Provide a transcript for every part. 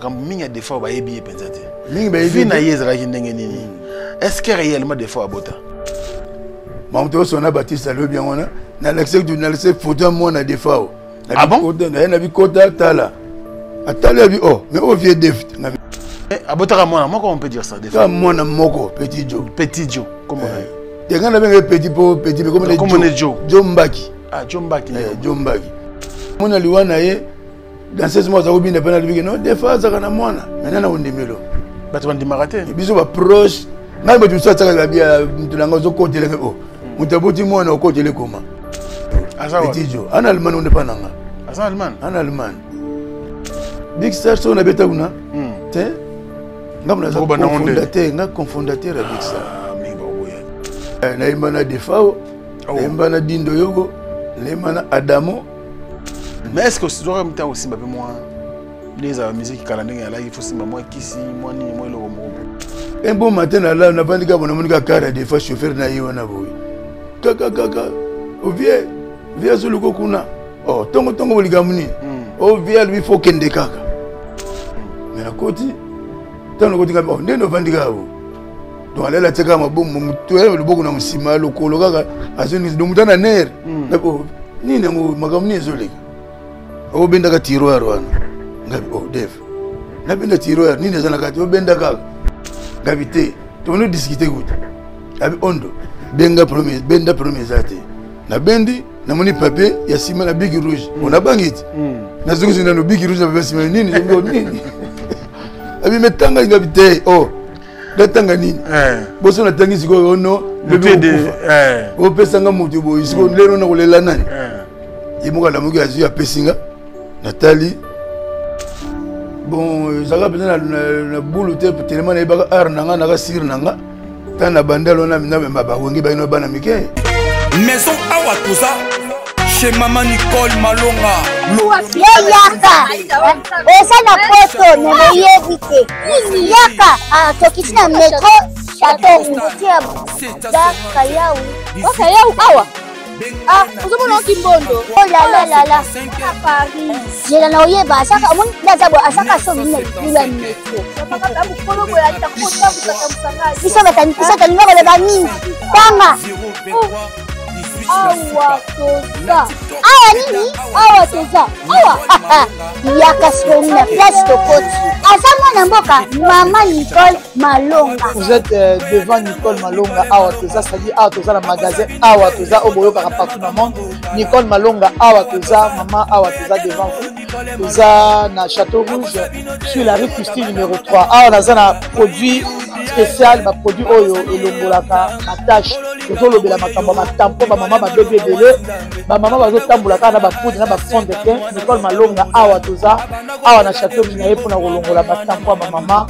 makambo mingi des fois ba yebi pensate mingi ba yebi na yezra kindenge nini est-ce que réellement des fois abota Mamto sona Baptiste le bien on na l'accès photo moi na des fois ah bon na bi kota tala atala bi oh mais au vieux def abota moi comment on peut dire ça des fois moi na moko petit Joe comment des gars na petit comme les Joe Mbaki ah Joe Mbaki mon aliwana ye dans 16 mois ça vous bien pas na libiki non des fois ça kana mwana maintenant na ondimelo bato bandimaraté biso ba proche na ba tu ça ça la bia mtunanga zo côté le oh mutaboti mwana au côté le koma petit Joe en allemand on ne pas nanga en allemand big star so na beta una te ngamna za fondateur à big star na imana defao na imana dindo yogo na imana adamo. Mais est-ce que tu dois me dire aussi, moi, les musiques qui il faut aussi moi qui si moi ni moi le un bon matin là, on a pas dit qu'on a mon gars carré des fois chauffeur na y on a voulu. Kaka au vieux sur le kokuna. Oh tongo ligamuni. Au vieux lui faut kende kaka. Mais la côté, tant le côté comme on est no vandiga où. Donc allez la teka ma boum toi le beaucoup na musima le kolo kaka azoni do mutana ner. Nako ni na magamni zoleka. Obenda ka tiroir wana ngabi oh dev na benda tiroir nini zana kati obenda ka ngabi te to no discuter good abi ondo benda premier zate na bendi na moni papier ya sima na big rouge on a bangiti na zuku na no big rouge na sima nini nini abi metanga ngabi te oh datanga nini boso na tangi siko ono bebe o pesanga mutu bo siko lero na kolela nani imuka la muki azu ya pesinga Nathalie, bon, ça besoin de boulot tellement de bagarres arnanga naga sir nanga, tant na bandel on a mis na babangi ba ino bana mike. Maison awa toza chez maman Nicole Malonga. Yaka, esa na poto ne yebite. Yaka, tokisina metro chateau ngutia da kayau. O kayau awa. Ah, vous avez un kimbondo. Oh là là. À Paris. J'ai la noyé bas. Ça, on a d'abord à chaque fois une métro. Ils sont battus. Ils sont numéro de banni. Tama. Awa toza. Awa nini? Awa toza. Awa. Yaka sur une place de côté. À Mboka, maman Nicole Malonga. Vous êtes devant Nicole Malonga. Awa toza, c'est-à-dire Awa toza le magasin. Awa toza au boyo partout dans le monde. Nicole Malonga, Awa toza, maman Awa toza devant vous. Toza na Château Rouge sur la rue Custine numéro 3. Awa naza na produit spécial, ma produit oyo elongolaka attache. Tozo lobela makambo ma tampo ba maman ba bébé belé. Ba maman bazo tambolaka na ba poudre na ba fond de teint. Nicole Malonga Awa toza. Awa na Château Rouge na yepo na kolongola ba tampo ba maman.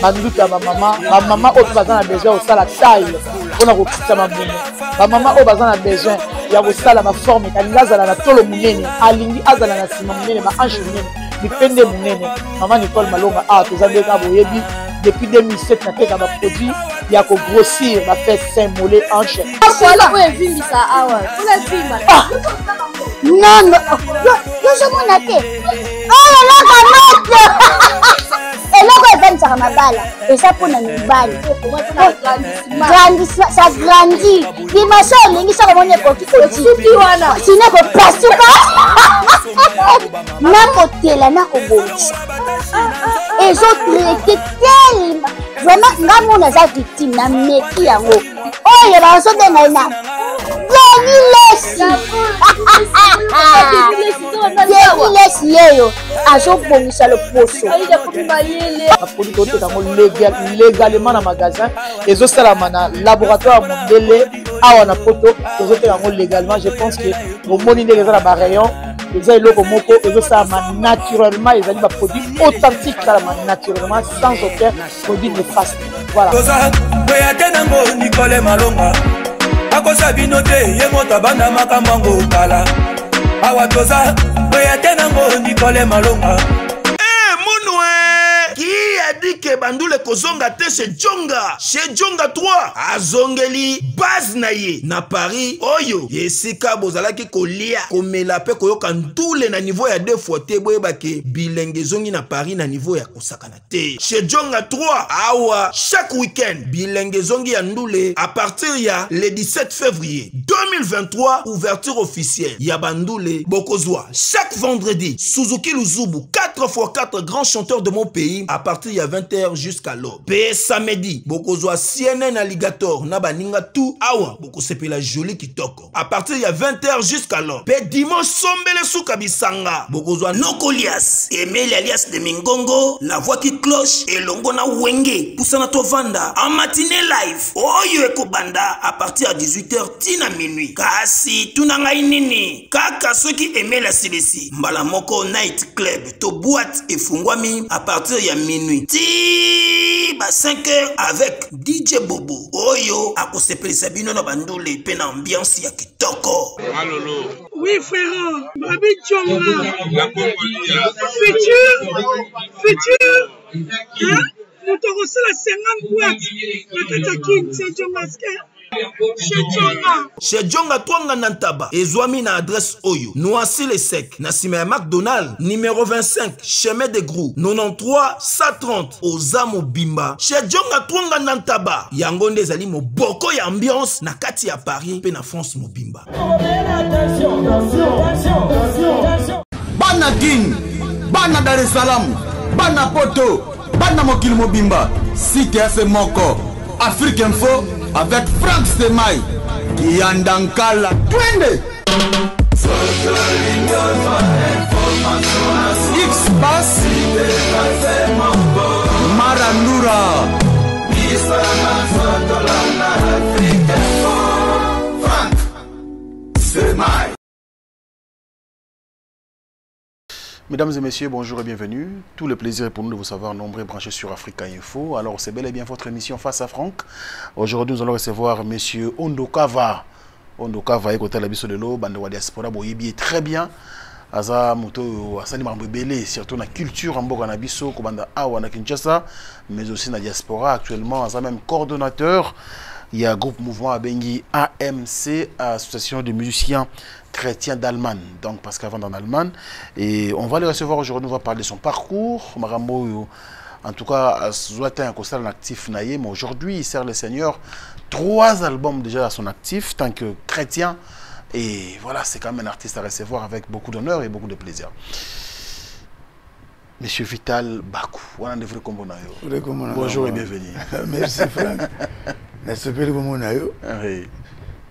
Ba nduta ba maman oyo bazana besoin au sala taille. Ona ko kitsa mamuno. Ba maman oyo bazana besoin ya ko sala ba forme kanilazala na tolo munene. Alingi azala na sima munene ba ange munene. Dipende munene. Maman Nicole Malonga Awa toza beka boyebi. Depuis 2007, na teka ba produit ya ko grossir ba fait saint mollet hanche. Voilà où est venu ça awa. Vous l'avez vu mal. Non. Yo je m'en atte. Oh là là. Et là quoi ben ça mabala. Et ça pour na mibali. Grandissement, ça grandit. Dimension lingi ça comme on est petit. Sinon ko pasuka. Na kotela na ko bonisa. Et ont traité tellement vraiment ngamu na za victime na meki yango oye ba so de na Lesi yeyo azo bongisa le poso a produit côté dans légalement na magasin et au salama na laboratoire mondele awa na poto aux autres légalement je pense que au moni de la ba rayon les eloko moko ezosala naturellement ezali ba produit authentique salama naturellement sans aucun produit néfaste voilà boya tenango Nicole Malonga akosa binote ye moto banda makambango kala awa toza boya tenango Nicole Malonga Qui a dit que bandule kozonga te chez Djonga. Chez Djonga 3 azongeli base na ye na Paris oyo yesika bozalaki kolia komela pe koyoka ndule na niveau ya 2 fois te boyebake bilenge zongi na Paris na niveau ya kosakana te. Chez Djonga 3 awa chaque week-end bilenge zongi ya ndule à partir ya le 17 février 2023 ouverture officielle ya bandule bokozwa chaque vendredi Suzuki Luzubu 4x4 grands chanteurs de mon pays à partir ya 20h jusqu'à l'aube. Pe samedi bokozwa CNN Alligator na baninga tout awa bokosepela joli kitoko à partir ya 20h jusqu'à l'aube. Pe dimanche sombele suka bisanga bokozwa Nokolias Emile alias de Mingongo la voix qui cloche et longo na wenge pusana to vanda en matinée live oyo ekobanda à partir à 18h tina minuit. Kasi tunanga inini kaka soki Emile asilesi mbala moko night club to boîte efungwami à partir ya minuit ti ba 5h avec DJ Bobo oyo akosepelisa bino na bandule pe na ambiance ya kitoko. Malolo. Oui frère, Babi Djonga. La Congolia. Futur. Hein? Nous te reçons la 50 boîtes. La Katakin, c'est Djongaske. Chez Djonga Twanga Nantaba ezwami na adresse oyo Noisy le Sec na sima ya McDonald numéro 25 chemin de Grou 93 130 Ozamo Bimba. Chez Djonga Twanga Nantaba yango nde ezali moboko ya ambiance na kati ya Paris pe na France Mobimba. Bana King, Bana Dar es Salaam, Bana Poto, Bana Mokili Mobimba, Site FM Moko, Afrique Info avec Frank Stemai, Yandankala, Twende. X-Bass, Marandura, Frank Stemai. Mesdames et messieurs, bonjour et bienvenue. Tout le plaisir est pour nous de vous savoir nombreux branchés sur Africa Info. Alors, c'est bel et bien votre émission Face à Franck. Aujourd'hui, nous allons recevoir monsieur Ondokava. Ondokava est côté de la biso de l'eau, bande de diaspora, boyebi très bien. Aza moto asani mambo belé, surtout na culture en boka na biso, kobanda awa na Kinshasa, mais aussi na diaspora. Actuellement, aza même coordonnateur. Il y a un groupe mouvement à Bengi AMC, Association de musiciens chrétiens d'Allemagne, donc parce qu'avant en Allemagne. Et on va le recevoir aujourd'hui, on va parler de son parcours. Marambo, en tout cas, Zouatin a constat un actif naïe, mais aujourd'hui, il sert le Seigneur 3 albums déjà à son actif, tant que chrétien. Et voilà, c'est quand même un artiste à recevoir avec beaucoup d'honneur et beaucoup de plaisir. Monsieur Vital Bakou, bonjour et bienvenue. Merci Franck. Merci beaucoup.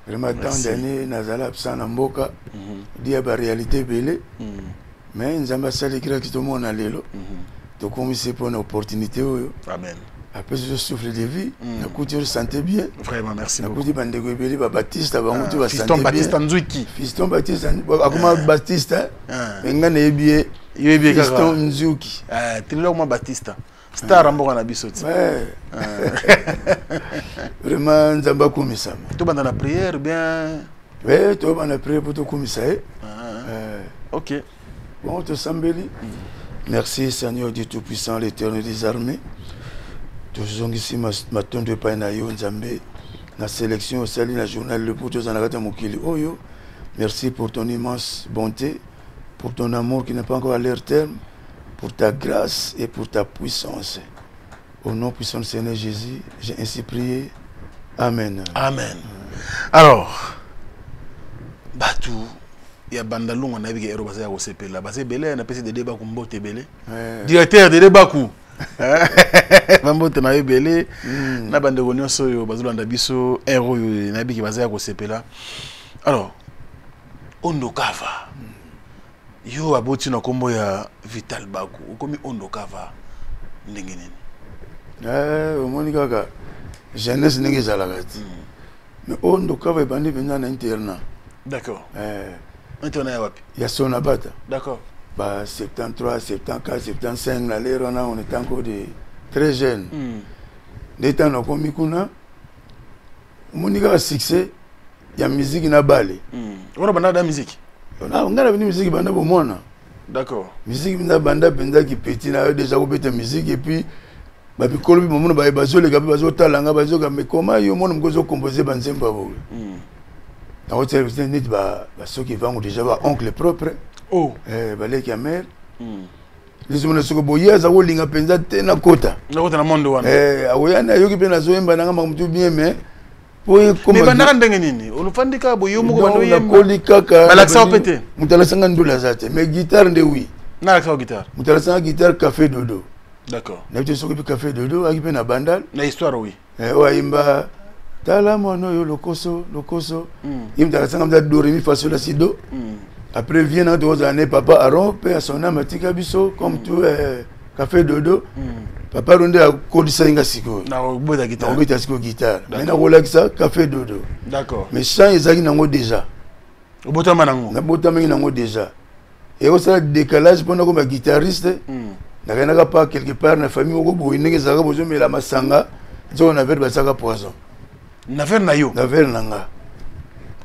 Vraiment tant d'années, Nazala absent en Mboka, dit à la réalité belé, mais nous avons sali qui tout le monde à l'élo. Donc comme c'est pour une opportunité. Amen. Après je souffle de vie, la couture santé bien. Vraiment merci beaucoup. La couture bandego belé, Baptiste, avant tu vas santé bien. Fiston Baptiste Nzouki. Fiston Baptiste, comment Baptiste, ngane ebié. Fiston Nzouki. Tu l'as moi Baptiste. Star Amboka na bisoti. Vraiment nzamba kumisa. Tu vas dans la prière bien. Oui, tu vas dans la prière pour te kumisa. OK. Bon, te sambeli. Merci Seigneur Dieu Tout-Puissant, l'Éternel des armées. Toujours ici ma tombe de pain na yo nzambe. La sélection au salut la journal le pour tous en arrêtant mokili. Oyo. Merci pour ton immense bonté, pour ton amour qui n'est pas encore à leur terme. Pour ta grâce et pour ta puissance. Au nom puissant du Seigneur Jésus, j'ai ainsi prié. Amen. Amen. Alors, Batou, il y a Bandalou, on a vu qu'il y a un OCP là. C'est belé, on a passé des débats comme Bote Belé. Directeur de Débakou. Mambote na belé. Na bande de Soyo, Bazoulan Dabiso, héros, Nabi qui basé à OCP là. Alors, Ondokava. Yo aboti na kombo ya Vital Bakou okomi Ondokava ndenge nini omoni kaka jeunesse ndenge ezalaka ti mais Ondokava ebandi mpenza na internat. D'accord. Internat ya wapi? Ya Sonabata. D'accord. Bah 73, 74, 75 na lero na on est encore de très jeune. Ndeta na komi kuna omoni kaka succès ya musique na bale. Wana banda da musique. On a venu musique banda pour moi. D'accord. Musique na banda penza qui petit na déjà ko bete musique et puis bapikolo bimomono bazoleka mpe bazotalanga bazoka mais comment yo mona mokozo composer banzembo abo nakotia neti basoki vango déjà baoncle propre baleki ya mare lisomona soko boye aza kolinga mpenza te na kota na monde wana akoyani ayoki mpe nazoyemba nanga mamutu bien mais mais bandaka ndenge nini olufandika boye moko bandoyembakoli kaka balakisa ope te moto alasanga ndula aza te mais guitare nde wi nalakisa guitare moto alasanga guitare café dodo d'accord nayebi te soki mpe café dodo aki mpe na bandal na histoire oui oyo ayimba tala mono oyo lokoso ye moto alasanga mta doremi fasola sido après vient nanga tokozala ne papa aron mpe asona matika biso comme tout café dodo papa aron nde akodisa nga sikoyo nakobeta sikoyo guitare mais nakolakisa café dodo d'accord mais chant ezalaki nango déjà obotama nango nabotamaki nango déjà ekosala décalage mpona koma guitariste nakendaka pa quelque part na famille moko boye ndenge ezalaka bozomela masanga nzoko na vere basaka poison na vere na yo na vere na nga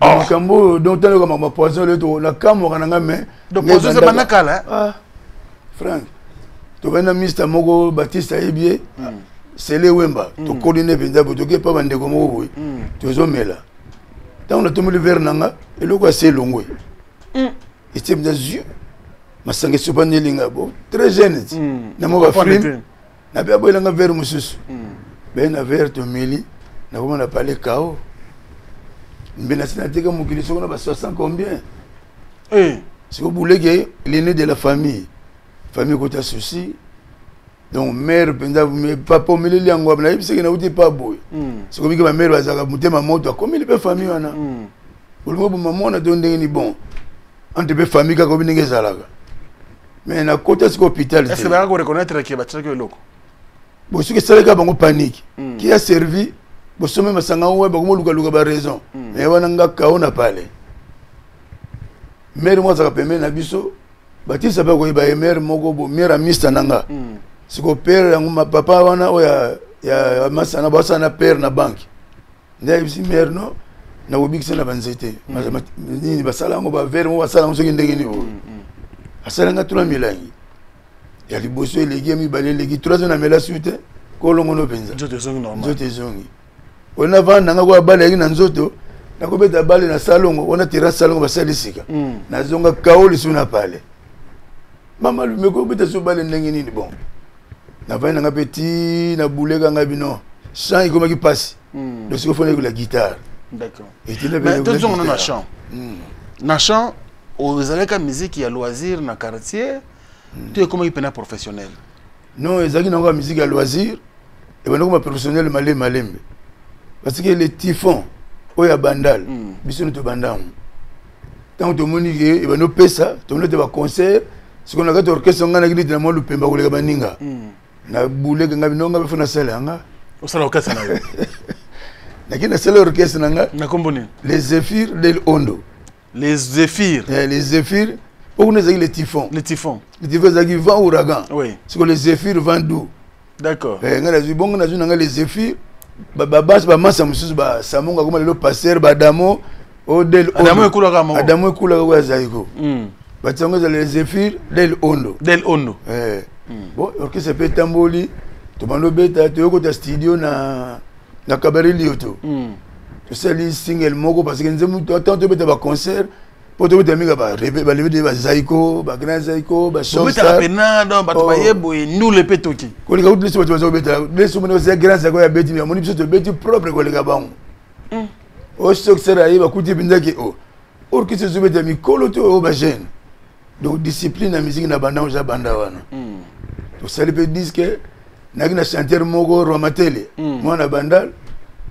makambo donc tanoka makama poison leto nakamwaka na nga mais poison eza banakala frank tobandi na mista moko batiste ayebie sele wemba tokoli ne mpenza boye toke pa bandeko moko boye tozomela ntango natomboli vere na nga eloko ase elongwe etie mpenza zio masanga esopani elinga bo très jeune ti na mo bafilme nabe boyelanga vere mosusu be na vere tomeli nakoma na pale kao mbe nasi natika mokili soko na ba 60 combien siko buleke l'aîné de la famille kota souci donc mère mpenza papa omeleli yango nayebisaki nauti pa boye siko bike bamare bazalaka motema moto akomeli mpe famille wana olingo bomamona to ndenge ni bon ante mpe famille kaka obi ndenge ezalaka mais na kota siko hôpital est-ce que baka ko reconnaître que batiraki eloko bo soki esalaka bango panique qui a servi bosome masanga oyo bakomolukaluka baraison mais wana nga kao na pale mare moko azalaka pembeni na biso batisa mpe koyeba ye mare moko bo mare amista na nga siko pere yango papa wana oyo ya masana basala na pere na banke nde ayebisi mare no nakobikisa na banzete nini basala yango bavere moko basala yango soki ndenge nini oyo asalanga tuna milangi ya liboso eleki ya mibale eleki turazo na mela su te kolongono mpenza nzoto ezongi oyo navanda nanga koya bale yaki na nzoto nakobeta bale na salongo wana terrasse salongo basali sika nazonga kao lisu na pale mama lumeko obeta so bale ndenge nini bon navandi nanga mpe ti na buleka nga bino chant ekomaki pasi donc siko fona ekola guitare tozongo na chant na chant ozalaka musique ya loisir na quartier to ekomaki mpena professionnel non ezalaki nango ya musique ya loisir ebandakoma professionnel malembe parce que le typhon oyo ya bandal biso no tobandango ntango tomoni ke ebandi opesa tomoni te baconcert siko na kati orchestre nga nakili te na mwa lupemba koleka baninga na buleke nga binonga mpe fo nasala yanga osala orchestre na yo nakili nasala orchestre na nga nakombo nini les zéphyrs del ondo les zéphyrs okuna ezalaki le typhon ezalaki vent ouragan siko les zéphyrs vent doux d'accord nga nazwi bongo nazwi nanga les zéphyrs babasi bamasa mosusu basamonga koma lelo paster badamo adamo ekulaka oyo azali ko bati yango ezala les zéphyrs del ondo bon orchestre mpe etamboli tobandi obeta toyokota studio na kabare lioto tosali single moko parce que nzembo tant tobeta baconcert po tobeta mingi baleve de bazaiko bagrand zaiko bato bayeboye ndule mpe toki koleka kuti leso bato baza kobeta leso mona osia grand zaiko ya beti amoni biso tobeti propre koleka bango osokisera ayeba kuti epinzaki orchestre ezobeta mikolo to oyo bagene donc discipline na musique na bandango eza banda wana tosali mpe diske naki na chanteur moko romatele mwana bandal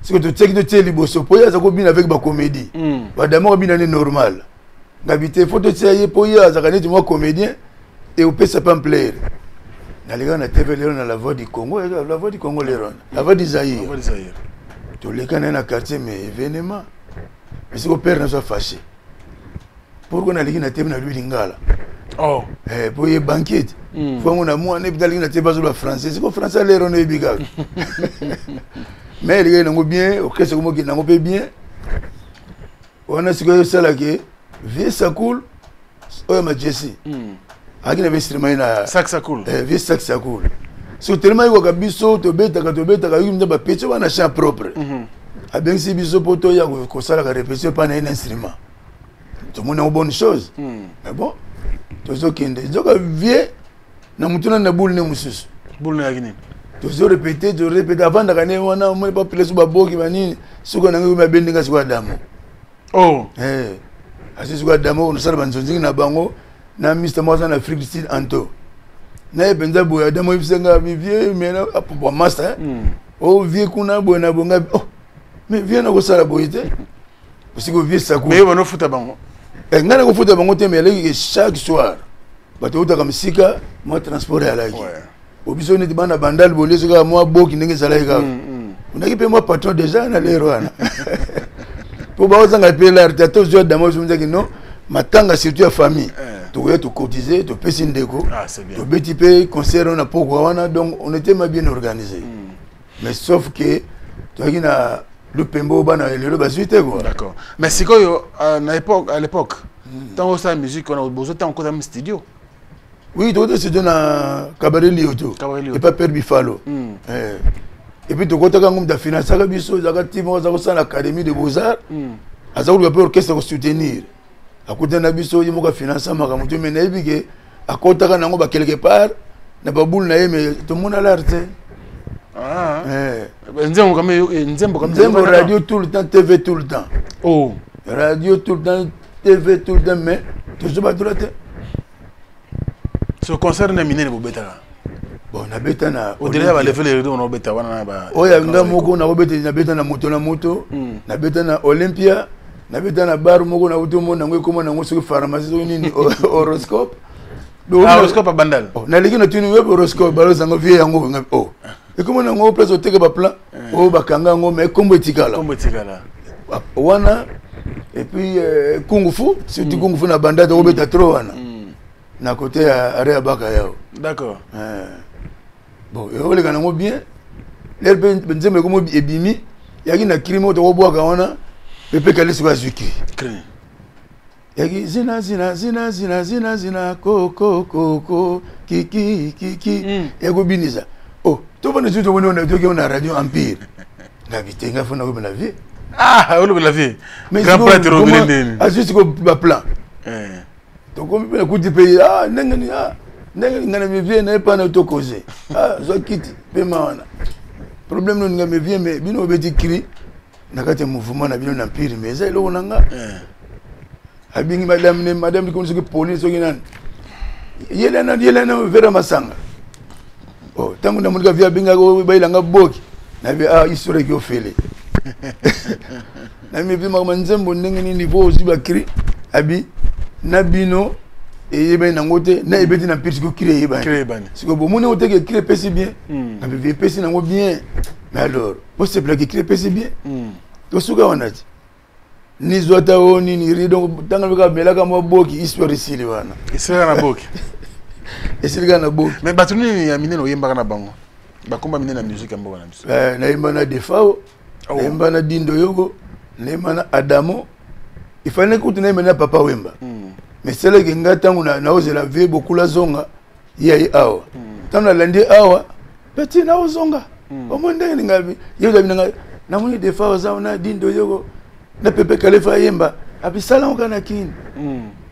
siko totiaki totie liboso po ye aza kobina avec bacomédie badama kobina ne normal ngabi te fo totia ye po ye azalaka neti mwa comédien e opesa pa plaire nalekaka na tv lero na la voix du congo lero la voix du zaïre toleka na ye na quartier mais événement mais siko père na so fâché pourquoi naleki na tv na lui lingala po ye banquete fongo na mwana epi naleki na tv bazoloba français siko français lero no yebi kaka mais eleki nango bien orchestre komoki nango mpe bien wana sikoyo esalaki vie sakul oyo majesi aki na instrument na sac sakul vie sac sakul so tellement yoka biso tobetaka yuki mza bapetio bana champ propre abengisi biso po toya kosalaka répétition pa na un instrument tomona une bonne chose mais bon tozokende zoka vie na mutuna na boule ne mususu boule na gini tozo répéter avant d'akane wana mo pas place baboki banini suko na ngi mabendinga siko adamu oh asi siko adamu on sala banzonzingi na bango na Mr. Moza na Afrique du Sud Anto na ebenza boya adamu ibisenga vivie mena pour master oh vie kuna bona bonga oh mais viens na ko sala boyite siko vie sakou mais on futa bango ngana ko futa bango te mais chaque soir bato uta kamsika mo transport ya laki obiso ni bana bandal boleso ka mo boki ndenge sala ka unaki pe mo patron déjà na lero wana po ba ozanga pe l'artiste zo damo zo mzaki no matanga surtout ya famille to ya to cotiser to pesi ndeko to beti pe concert on a poko wana donc on était bien organisé mais sauf que to akina le pembo bana lelo basuite quoi d'accord mais sikoyo à l'époque tant ça musique on a besoin tant encore dans studio. Oui, tout c'est dans Cabaret Lyoto. Et pas Père Bifalo. Et puis tu côté quand on a financé ça biso zakatimo za l'Académie de Beaux-Arts. Azaku le orchestre ko soutenir. A côté na biso yimo ka financer makamuto mais na bige a côté quand ngo ba quelque part na ba boule na mais tout monde a l'art. Ah. Nzembo comme radio tout le temps, TV tout le temps. Oh, radio tout le temps, TV tout le temps mais toujours pas tout le temps. Ce concert na minene bobeta. Bon, na beta na au delà va lever les rideaux on beta wana ba. Oh ya nga moko na beta na beta na moto na beta na Olympia na beta na bar moko na uto mona ngwe koma na ngoso pharmacie so nini horoscope. Horoscope bandal. Oh, na liki na tuni web horoscope balo zango vie yango oh. Et comment na ngo place oteka ba plan oh bakanga ngo mais kombo etikala. Kombo etikala. Wana et puis kung fu, surtout kung fu na bandade o beta trop wana. Na côté Area Baka yao. D'accord. Bon, et on les gagne bien. Les benzeme comme ebimi, yaki na crime to boa ka wana, pepe kale sur zuki. Crime. Yaki zina ko kiki yako biniza. Oh, to bana zuto wona na to na radio Empire. Na bitenga fona ko na vie. Ah, on la vie. Grand prêtre Robin. Ah, juste ko ba plan. Donc on peut écouter pays nengani ngana me vie na pas na to causer zo quitte paiement wana problème no ngame vie mais bino beti kiri na kati mouvement na bino na Empire mais ça lo nanga abingi madame ko nsuki police so kinan yelena vera masanga oh tangu na mulika via binga ko bailanga boki na bi histoire ki ofele na me vie ma nzembo ndengeni niveau ziba kiri abi nabino et yeba na ngote na ebeti na pitiko kire yeba siko bo moni oteke kire pesi bien na be pesi na ngo bien mais alors bo c'est blague kire pesi bien to suka wanati ni zota oni ni rido tanga beka melaka mo boki histoire ici le wana histoire na boki histoire na boki mais batuni ya minene oyemba na bango bakomba minene na musique mbo na biso na yemba na defao na yemba na dindo yogo na yemba na adamo il fallait que tu n'aimes pas Papa Wemba. Mais c'est là que ngata na ose la vie beaucoup la zonga yai awa. Tana landi awa petit na ozonga. Omonde ngabi. Yoda binanga na muni defa za na dindo yogo na pepe kalefa yemba abisala ngana kin.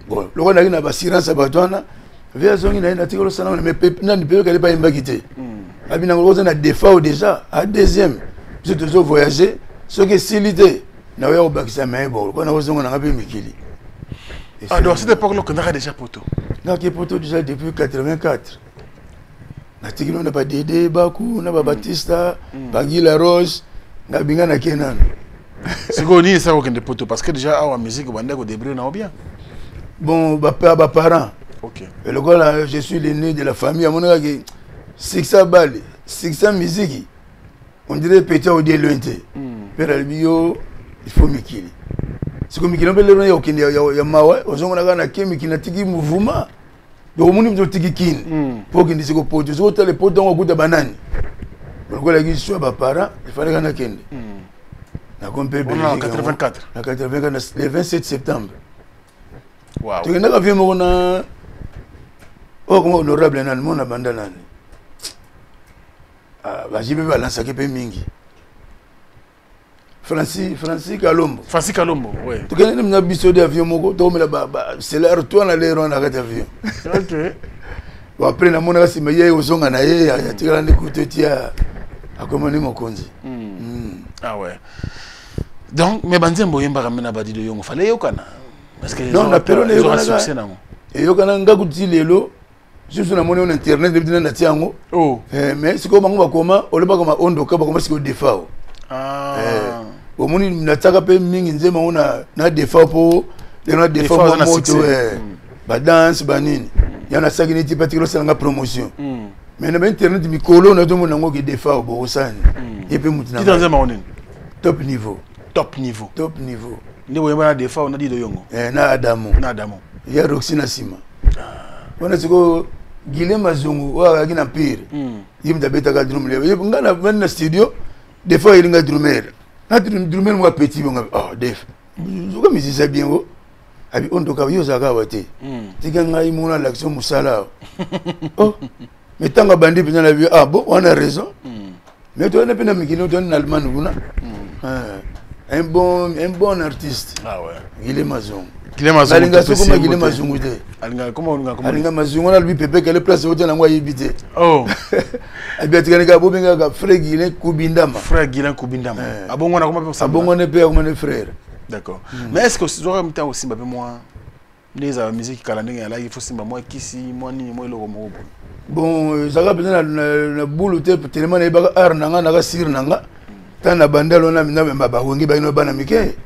Bon, loko na kina basirance batwana via zongi na tikolo sana mais pepe na pepe kalefa yemba kité. Abina ngoza na defa déjà à deuxième. Je toujours voyager ce que silité. Na yo bakisa mais bon quand on zonga na ngapi mikili. Ah donc cette époque là qu'on a déjà poto. Na ki poto déjà depuis 84. Na tikino na ba Dédé Baku na ba Batista, Bagila Rose, na binga na Kenan. C'est quoi ni ça aucun de poto parce que déjà à la musique bande ko débrouiller na bien. Bon ba père ba parents. OK. Et le gars là je suis l'aîné de la famille à mon gars qui 600 balles, 600 musique. On dirait petit au dé lointé. Père Albio il faut mikili. C'est comme mikili on peut le donner au Kenya ya mawa, ozongo na kana kemi kinatiki mouvement. Donc moni mzo tiki kin. Pour qu'il dise ko poto, zo tele poto ngo kuta banani. Bon la gi soit ba parents, il fallait kana kende. Na compé en 84. Na 84 le 27 septembre. Wow. Tu n'as vu mon oh comment honorable nan mon abandonné. bajibe balansaki mpe mingi Francis Kalombo oui. tokende na biso de avion moko tokomela c'est l'air toi na lero na kati avion OK. Bon après na mona kasi maye ozonga na ye atikala ndi kutetia akomani mokonzi. Ah ouais. Donc mais banzembo yemba ramena badi de yongo fallait yokana parce que non na pero le yokana succès nango. Et yokana ngaku ti lelo juste na mona on internet de na tiango. Oh. Mais siko bango bakoma oleba koma ondoka bakoma siko defao. Ah. Omoni nataka pe mingi nzema ona na defao po na defao na moto ba dance ba nini. Yana saki ni tipatiko sanga promotion. Mais na internet mikolo na tomo nango ki defao bo osani. Et puis mutina. Qui dans nzema onini? Top niveau. Top niveau. Top niveau. Ndi boyemba na defao na di do yongo. Na Adamo. Na Adamo. Ya Roxy na sima. Wana siko Guilhem Mazungu wa kina pire. Yimda beta ka drum le. Ngana na studio des fois il nga drummer. Na drummer moi petit bonga. Oh def. Zuka musicien bien wo. Abi ondo ka yo zaka wate. Tika ngai mona l'action musala. Oh. Mais tanga bandi pena la vie. Ah bon, on a raison. Mais toi na pena mikino toi na Allemagne kuna. Un bon artiste. Ah ouais. Guilhem Mazungu. Guilhem Mazungu. Alinga soko Guilhem Mazungu te. Alinga comment Alinga Mazungu na lui pepe quelle place hotel na ngwa yibite. Oh. Abiatika ka bobenga ka frère Guilhem Kubindama. Frère Guilhem Kubindama. Abongo na comment ça? Abongo ne pe comme frère. D'accord. Mais est-ce que tu aurais temps aussi moi les musique kalandenge là il faut simba moi kisi moi ni moi le romo. Bon, ça va peut-être na boulot tellement na ba ar nanga na sir nanga. Tana bandalo na mina ba wengi ba ino bana mike.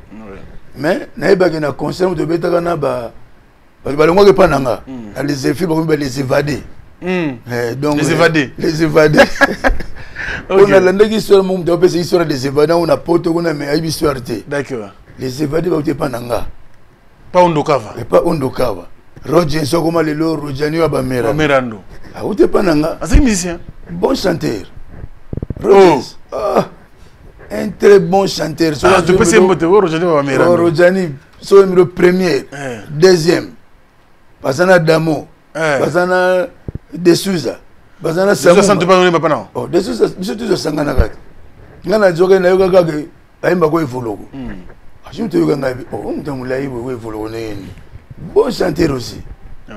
Mais na ba na concert de betaka na ba longo ke pananga. Les effets ba les évader. Donc les évader. Les évader. On a l'endroit qui soit mon de ces histoires des évadés on a poto on a mais ay histoire té. D'accord. Les évadés ba te pananga. Pas Ondokava. Et pas Ondokava. Roger Sokoma lelo Rojani wa Bamera. Bamerando. Ah ou te pananga. C'est musicien. Bon chanteur. Roger. Un très bon chanteur. Ah, tu peux essayer de Rojani wa Bamera. Rojani so le premier, deuxième. Basana Damo. Basana De Souza. Basana Samu. Ça ne pas pas non. Oh, De Souza, je te sangana kat. Ngana joga na yoga ka ke ayimba ko evologo. Je me yoga ngai. Oh, mutamulai wo evologo ne. Bon chanteur aussi. Ouais.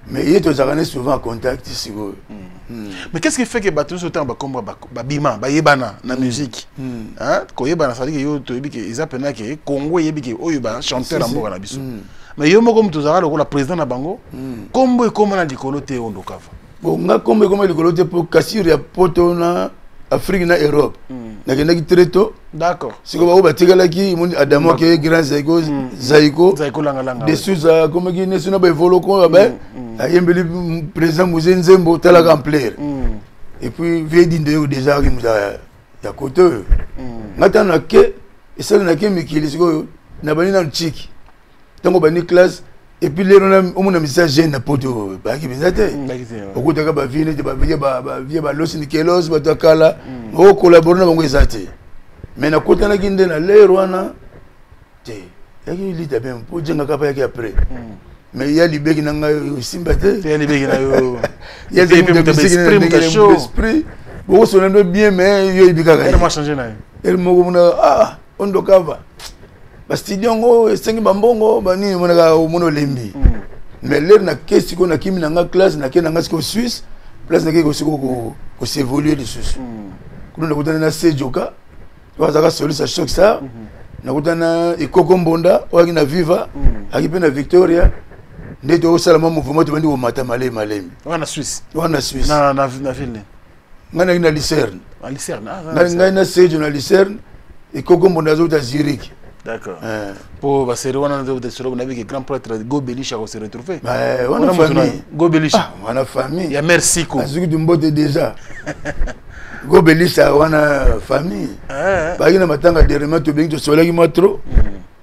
Mais il est aux souvent en contact ici. Mais qu'est-ce qui fait que Batou ce temps comme Bima, Bayebana, la musique, hein? Koyebana, ça dit que yo toyebi que ils appellent que Congo yebi que oyoba chanteur en Boga na biso. Mais yo mo comme tozara le président na bango, kombo e komana dikolo te Ondokava. Bon, nga kombo e komana dikolo te pour kasir ya poto na Afrique na Europe. Na kenda ki treto. D'accord. Si ko ba batikala ki mon Adamo ke grand Zaiko langa. De Souza comme ki ne suna ba evolo ko ba. Ayembeli président Mouzenzembo tala gamplaire. Et puis vedi ndeyo déjà ki muza ya côté. Ngata na ke esala na ke mikili siko na bani na chiki. Tango bani classe et puis les on a mis ça jeune na poto ba ki bizate. Okutaka ba vini ba via ba los nikelos ba takala o collaborer na bango ezate. Mais na kota na kinde na lero wana te. Yaki lita bien po jenga kapa yaki après. Mais il y a les béguines qui sont battus. Il y a les béguines qui sont esprit. Bon, ça ne bien, mais il y a des béguines. Elle m'a changé. Elle m'a dit, ah, on doit avoir. Parce que si on a 5 bambons, on a lembi. Mais l'air n'a qu'est-ce qu'on a qui dans la classe, n'a qu'un en Suisse, place n'a qu'est-ce qu'on s'évolue les Suisses. Quand on a donné un Sejoka, on a sollicité sa choc ça. On a donné un Ikokombonda, on a Viva, on a une Victoria. Ndete au salama mouvement de bandi au matamale malemi. Wana Suisse. Wana Suisse. Na ville. Ngana ina Lucerne. À Lucerne. Ngana ina Sejo na Lucerne et Koko Mondazo ta Zurich. D'accord. Pour basere wana de solo on a vu que grand prêtre Gobelisha se retrouver. Bah wana famille. Gobelisha. Wana famille. Ya merci ko. Azuki dumbote déjà. Gobelisha wana famille. Ba ina matanga derema to bingi to sola ki matro.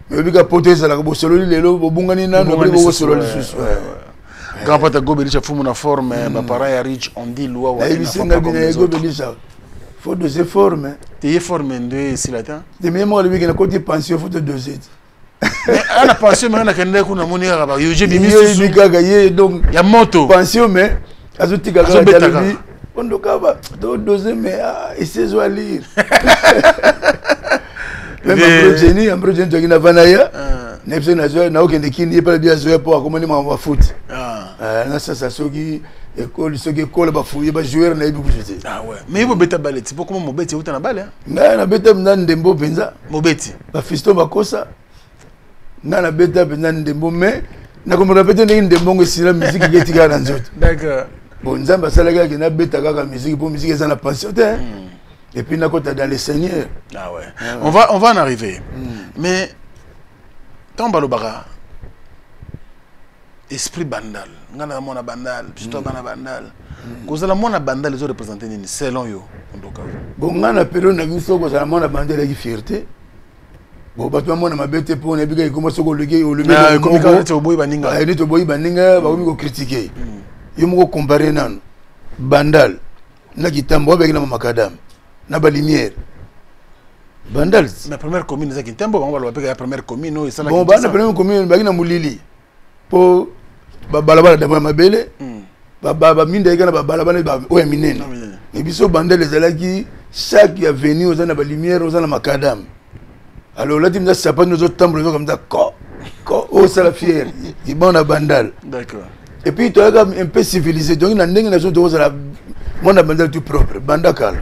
Mais il y a des potes la bosolo lelo bongani na no bosolo lisusu. Grand pata Gobelisha fumu na forme ba parents ya rich on dit loi wa. Il singa bien Gobelisha. Faut doser forme. Tu es formé de silata. De même le week-end côté pension faut te doser. Mais ana pension mais ana kende kuna moni ya ba yoje bimi susu. Il gaga donc ya moto. Pension mais azotika ga Ondokava doser mais il sait à lire. Même Ambrogeni tu na vanaya. Nepse na zo na okende kindi pas bien zo pour comment ma foot. Na ça soki école soki école ba fouiller ba joueur na ibu jeter. Ah ouais. Mais il beta balle, c'est pas comment mobeti uta na balle. Na beta na ndembo penza. Mobeti. Ba fiston ba kosa. Na beta penza ndembo mais na comme répéter ndembo ngisila musique getika na nzoto. D'accord. Bon, Nzamba Salaga qui n'a bêta la musique pour musique et la passion. Et puis, on a dans les seigneurs. Ah ouais. On va en arriver. Mais, tant balobara, esprit bandal. On a mon bandal, plutôt on a bandal. Cause la mon bandal les autres représentés selon yo. Bon, on a période na biso cause la mon bandal la fierté. Bon, bah toi, moi, ma bête pour ne pas commencer à le comme quand tu es au boy baninga. Il est au boy baninga, bah on critiquer. Yo mo comparer nan bandal na kitambo avec na makadam na ba lumière bandal la première commune c'est kitambo on va le appeler la première commune no ça bon ba na première commune ba na mulili po ba balabala da mabele ba minda ikana ba balabala ba o minene et biso bandal les alaki chaque avenue aux na ba lumière aux na makadam alors là tu me ça pas nous autres tambo comme ça ko o ça la fière il bon na bandal d'accord. Et puis tu as un peu civilisé, donc il y a une nation de la monde a bandal tout propre, bandakal.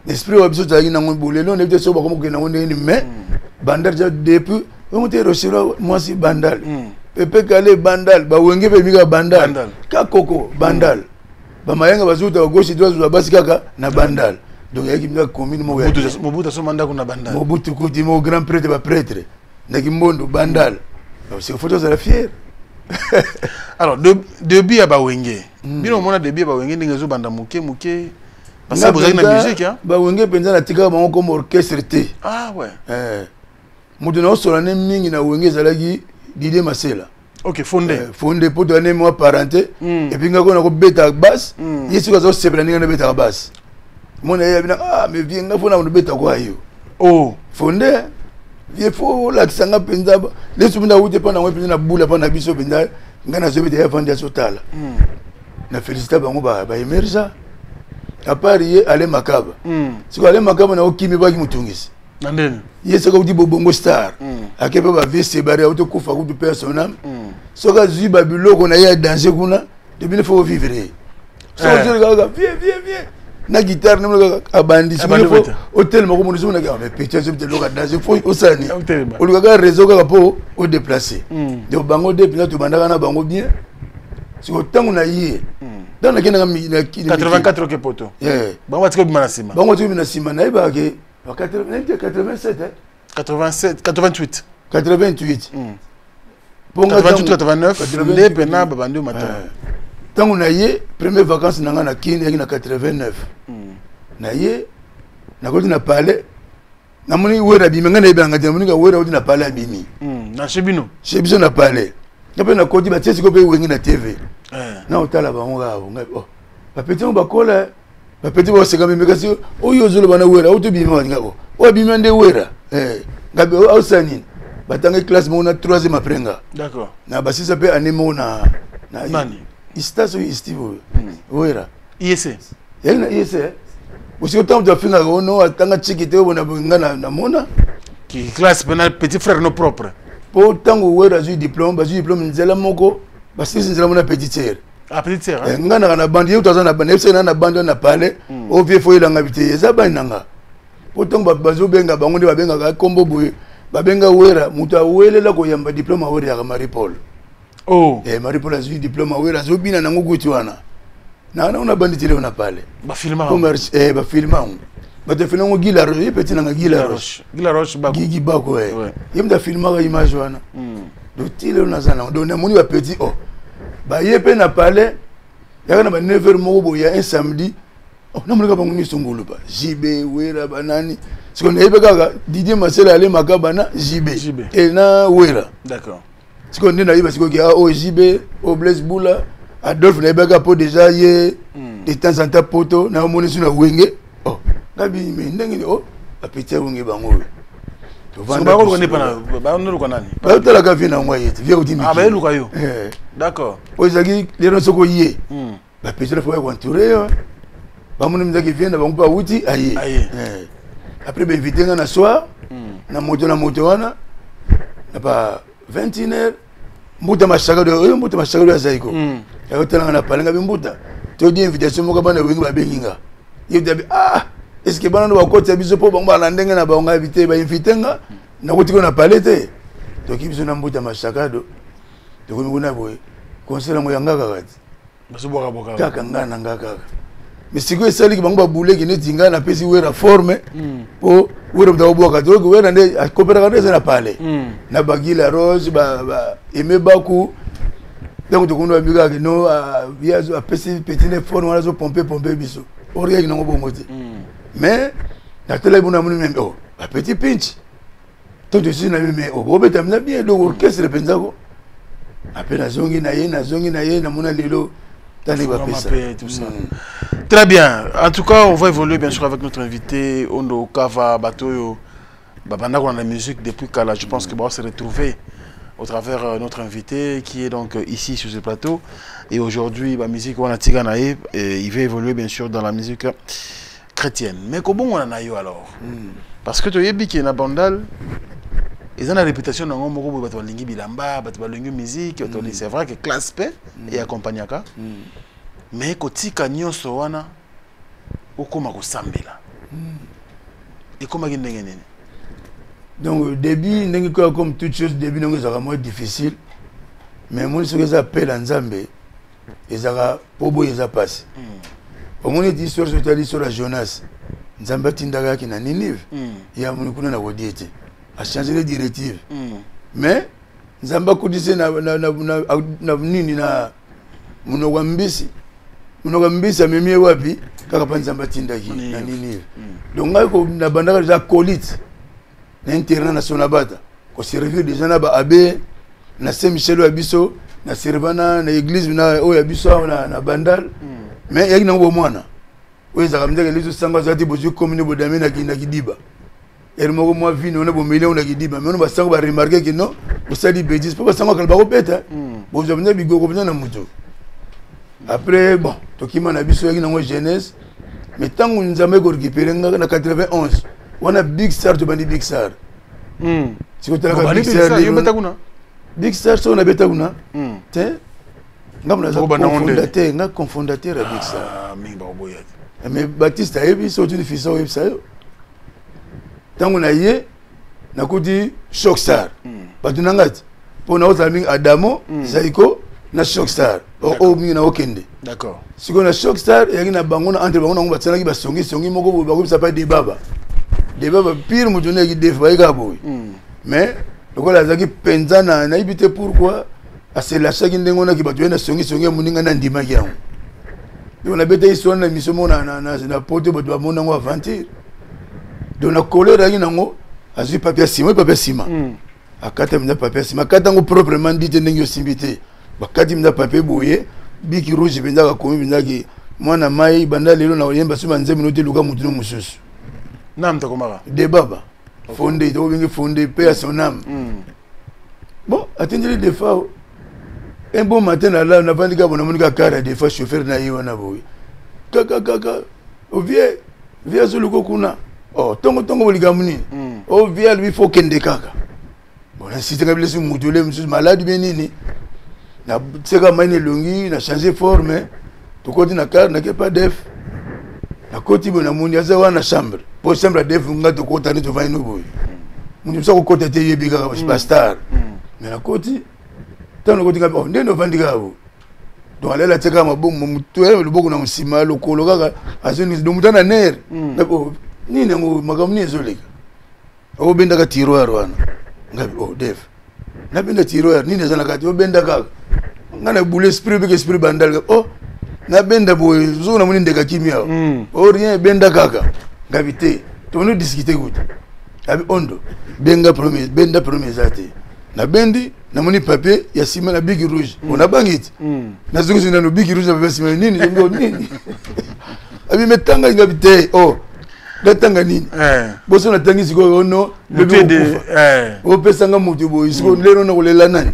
L'esprit a besoin d'un boulot, on est sur comme qu'on est mais bandal depuis on était reçu moi si bandal. Pepe Kale bandal, ba wenge pe miga bandal. Kakoko bandal. Ba mayenga bazuta wa gauche droite wa basi kaka na bandal. Donc il y a qui me commune mo ya. Mobutu so manda kuna bandal. Mobutu kuti mo grand prêtre ba prêtre. Na kimbondo bandal. C'est photo de la fière. Alors début à Bawenge. Bino mona début à Bawenge ndingezo banda muke parce que vous avez la musique hein. Bawenge penza na tika bango comme orchestre té. Ah ouais. Mutu na solane mingi na Wenge zalaki Didier Masela. OK, fondé. Fondé pour donner moi parenté et puis ngako na ko beta basse. Yesu ko zo sebla ninga na beta basse. Mona ya bina mais bien ngafo na beta kwa hiyo. Oh, fondé. Il faut la sanga penza les subina où dépend na penza na boule pa na biso penza ngana zo beta ya fandi ya sotala. Na féliciter bango ba emerja. À part y aller makaba. Si ko aller makaba na okimi ba ki mutungisi. Nandene. Yesu ko di bongo star. Akepe ba veste bare auto kufa ku du personnel. Soka zi babilo na ya danser kuna depuis il faut vivre. So viens. Na guitare na abandi siko hôtel mako monizo na ga mais petit je te loka danser faut osani. O luka réseau ka po o déplacer. De bango de pina to bandaka na bango bien. Siko tangu na yé. Dans na kena 84 ke poto. Bango tiko bimana sima. Bango tiko bimana sima na ba ke 87 87 88 88 89 les pena babandi matin. Tant on a eu première vacances na na kini na 89 na ye na ko na parler na moni wera bi menga na ibanga te moni ka wera odi na parler abimi na chebiso na parler na pe na ko di ba tesi ko pe wengi na TV na otala ba ngo oh ba petit on ba kola ba petit bo se gambe kasi o yo zolo bana wera o to bi ma ngabo o bi mende wera ngabe o sani batanga classe mo na 3e aprenga d'accord na ba sisa pe anemo na nani Istazo istivo. Wera. IEC. Yana IEC. Aussi autant de finga ono atanga chikite bona ngana na mona qui classe penal petit frère no propre. Pour tango wera ju diplôme, nzela moko, basi nzela mona petite sœur. Ah petite sœur. Ngana na bandi yo tazana bandi FC na bandi na parler, o vie fo ilanga bité eza bananga. Pour tango bazo benga bango de babenga ka kombo boye. Babenga wera muta welela ko yamba diplôme wera ya Marie-Paul. Oh, Marie-Paul a eu diplôme à Wera, Zobina na Ngutuana. Na on a bandité on a parlé. Ba filma. Commerce ba filma. Ba te filma Guy Laroche, petit na Guy Laroche. Guy Laroche ba. Guy Bako Yem da filma image wana. Do tile on a zana. Do na moni ba petit oh. Ba yepe na parlé. Ya na ba 9h mo bo ya un samedi. Oh, na moni ka bangu ni songolo ba. JB Wera banani. Ce qu'on est pas Didier Marcel aller makabana JB. Et na Wera. D'accord. Si on est naïf parce que au JB au Blaise Boula Adolphe Nebega pour déjà y de temps en temps poto na moni sur na wenge oh gabi mais ndenge oh apeti wenge bango to vanda ba ko ne pas ba no ko nani ba to la ka vina ngwa yeti via udimi ah ba luka yo d'accord o zagi les no soko yé ba peti la fois entouré bamoni mzaki vient na bango pa wuti aye après ben invité nga na soir na moto wana na ba 21h mbuta mashaka do zaiko ya hotela na palenga bimbuta to di invitation moko bana wingi ba benginga yebi est-ce que bana no bakoti biso po bango bana ndenge na bango invité ba invité nga na kotiko na palete to kibiso na mbuta mashaka do to ko nguna boy conseil ngo yanga kati baso boka kaka ngana ngaka mais siko esali ki bango babule ki neti ngana pesi wera forme po wera mta boka to ko wera nde kopera ka ndeza na pale na bagila rose ba eme baku donc to kondo amiga ki no via a pesi petite forme wala zo pomper biso oria ki nango bomoti mais na tele buna muni même a petit pinch to de sina mais obeta mna bien do orchestre penzako après na zongi na ye na mona lelo tout ça. Très bien. En tout cas, on va évoluer bien sûr avec notre invité Ondo Kava Batoyo. Babanda on a la musique depuis Kala. Je pense que va se retrouver au travers notre invité qui est donc ici sur ce plateau. Et aujourd'hui, la musique on a Tiganaï et il va évoluer bien sûr dans la musique chrétienne. Mais comment on en a eu alors? Parce que tu as dit qu'il y a bandal. Ils ont la réputation dans le monde où ils ont bilamba, ils ont musique, c'est vrai que classe P et accompagne ça. Mais quand tu as un soana, au comment vous sambela. Et comment vous avez donc au début, comme toute chose, au début, c'est vraiment difficile. Mais moi, ce que j'appelle en Zambie, ils ont pobo ils ont passé. Au moins, il histoire sur la Jonas. Zambie tindaga qui na Ninive. Il y a mon kuna na wodiete. A changer les directives. Mais Zamba kodise na nini na munogambisi amemie wapi kaka pa Zamba tindaki na nini. Donc ngako na bandaka za colite na internet na sonabata ko servir des gens na ba abbé na Saint-Michel abiso na servana na église na o abiso na bandal mais yaki na ngo mwana oyo za kamdeka lizo sanga zati bozu commune bodame na kidiba. Et moi, moi, vie, on a bon million, on a dit, mais on va s'en va remarquer que non, vous savez, bêtises, pas s'en va qu'elle va répéter. Vous avez dit, bigo, revenez dans le moto. Après, bon, tout qui m'a habitué à une jeunesse, mais tant qu'on nous a mis récupéré en 91, on a Big Star, tu m'as dit Big Star. Si vous avez Big Star, Big Star, on a Betaguna. Tiens, on a confondateur à Big Star. Mais Baptiste a eu, c'est une fille, ça tant qu'on a eu, on a dit Shockstar. Parce que pour nous, Adamo, Zaiko, na Shockstar. D'accord. Si on a Shockstar, il y a un bangon entre bangon, on va s'en aller songi, moko, ça s'appelle des baba. Des baba pire, nous donnons des fois, mais le gars là, qui penzana, n'a évité pourquoi, à c'est la chaque indéngona qui va tuer na songi, mouninga na ndimagi. On a bêté histoire na mission na pote, bah doit mon aventure. Donc la colère là, a eu papier ciment, a katem papier ciment, katango proprement dit n'engo simbité. Ba katim na papier bouillé, biki rouge benda ka komi benda ki mwana mai banda lelo na yemba suma nzembe no te luka mutuno mususu. Nam ta komara. De baba. Fondé, to bingi fondé paix à son âme. Bon, attendez des fois. Un bon matin là, on a vendu ka bonamonika kara des fois chauffeur na yiwana boy. Kaka au vieux sur le kokuna. Oh, tongo boligamuni. Oh, via lui faut kende kaka. Bon, là, si tu as blessé moutulé, monsieur malade, bien nini. Na tseka maine longi, na changé forme. Tu côté na car, na pas def. Na côté bona mundi azawa na chambre. Pour chambre def nga to côté ni to va ino boy. Mundi so ko côté te yebi kaka pas star. Mais na côté tant côté ka bon, ndeno vandiga bo. Donc allez la tseka mabongo mutué le boko na musima lokolo kaka azoni do mutana ner. Nini ngo magamni ezoleka obenda ka tiroir wana ngabi def na benda tiroir nini ezana kati obenda kaka ngana bule esprit bandal na benda boy zo na muni ndeka kimia rien benda kaka ngabi te to nous discuter good abi ondo benda premier zate na bendi na muni papier ya sima na big rouge on a bangit na zungu na big rouge na sima nini nini abi metanga ngabi te datanga nini boso na tangi siko ono bebe o pesanga mutu boy siko lero na kolela nani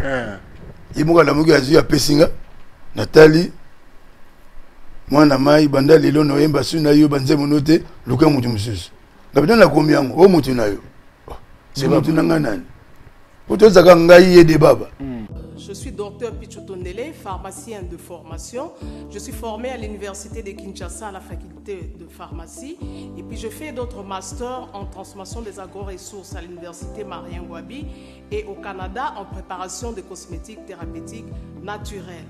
imuka la muki azu ya pesinga Nathalie mwana mai banda lelo no yemba suna yo banze monote luka mutu mususu ngabita na komi yango o mutu na yo c'est mutu na nganani otoza ka ngai ye de baba. Je suis docteur Pichotondele, pharmacien de formation. Je suis formé à l'université de Kinshasa à la faculté de pharmacie. Et puis je fais d'autres masters en transformation des agro-ressources à l'université Marien Ngouabi et au Canada en préparation de cosmétiques thérapeutiques naturelles.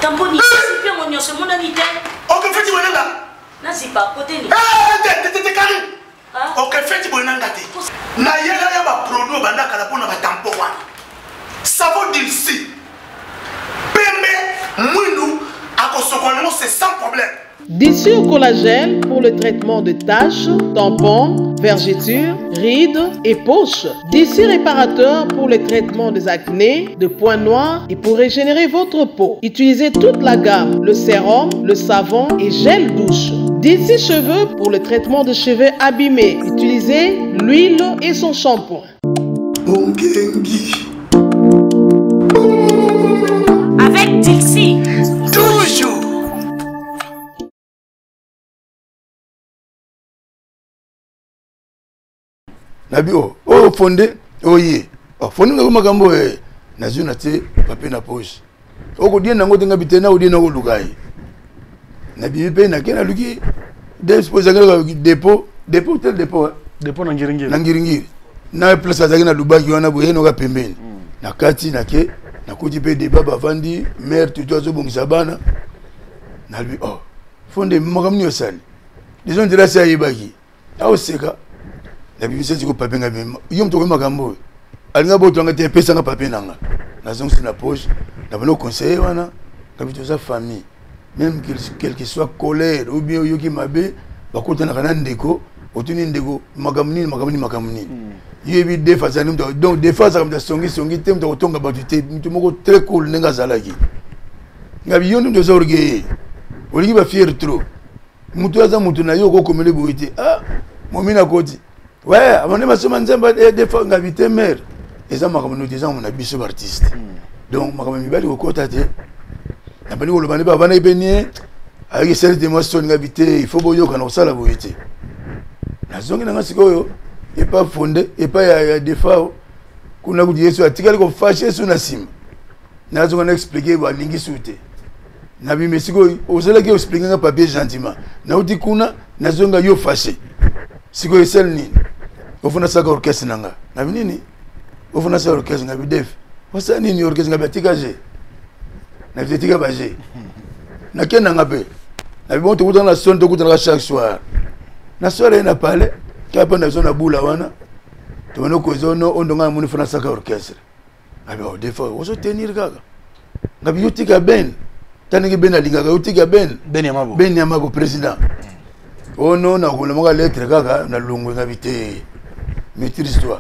Tamponi, c'est bien mon c'est mon ami. Ok, fais-tu mon là? Non, c'est pas côté. T'es carré. Ok, fais-tu mon là? Na yela ya ba produit banda kala pona ba tampon wana. Savon d'ici. Pembe, mwindu, akosokono c'est sans problème. D'ici au collagène pour le traitement de taches, tampons, vergetures, rides et poches. D'ici réparateur pour le traitement des acnés, de points noirs et pour régénérer votre peau. Utilisez toute la gamme, le sérum, le savon et gel douche. D'ici cheveux pour le traitement de cheveux abîmés. Utilisez l'huile et son shampoing. Avec Dixie. Toujours. Nabi oh fondé oye fondé ngako makambo nazo na te papier na poche okodie nango tenga bitena odie na olukai nabi pe na kena luki dépôt tel dépôt na ngiringiri na place azaki na lubaki wana boye no ka pembeni na kati na ke na kuti pe débat bavandi mère tuto zo bongisa bana na lui fondé makamni osali disons dira ça yebaki seka la bimisa tiko papier ngabe yom to ko makambo alinga boto ngate pesa nga papier nanga na zongi na poche na bono conseiller wana kabito za famille même quel que soit colère ou bien yoki mabe bakota na kana ndeko otuni ndeko makamuni yebi defa ni mto donc defa comme da songi tem to tonga batute mtu moko très cool nenga zalaki ngabi yondo ndo za orgueil oliki ba fier trop mutu aza mutu na yo ko komele boite momina koti ouais, avant de m'assumer des fois ngabité mère et ça m'a comme des gens on a biso artiste donc m'a comme bali ko kotate na bali ko le bani ba bana ibeni avec celle de moi son ngabité il faut boyo kana osala boyete na zongi na ngasiko et pas fondé et pas ya des fois kuna ku yesu atikali ko fâché sur na sim na zonga na expliquer ba lingi souté na bi mesiko osala ki expliquer nga papier gentiment na uti kuna na zonga yo fâché siko esel nini ofuna saka orchestre nanga na nini ofuna saka orchestre ngabi def wasa nini orchestre ngabi tikaje na vitika baje na kena ngabe na bi bonto kutana son to kutana chaque soir na soirée na pale kapa na zona bula wana to no ko zono ondonga muni funa saka orchestre ngabi defa oso tenir gaga ngabi yotika ben taniki ben alinga yotika ben yamabo président non na ko lemoka lettre kaka na lungu ngabite maîtrise-toi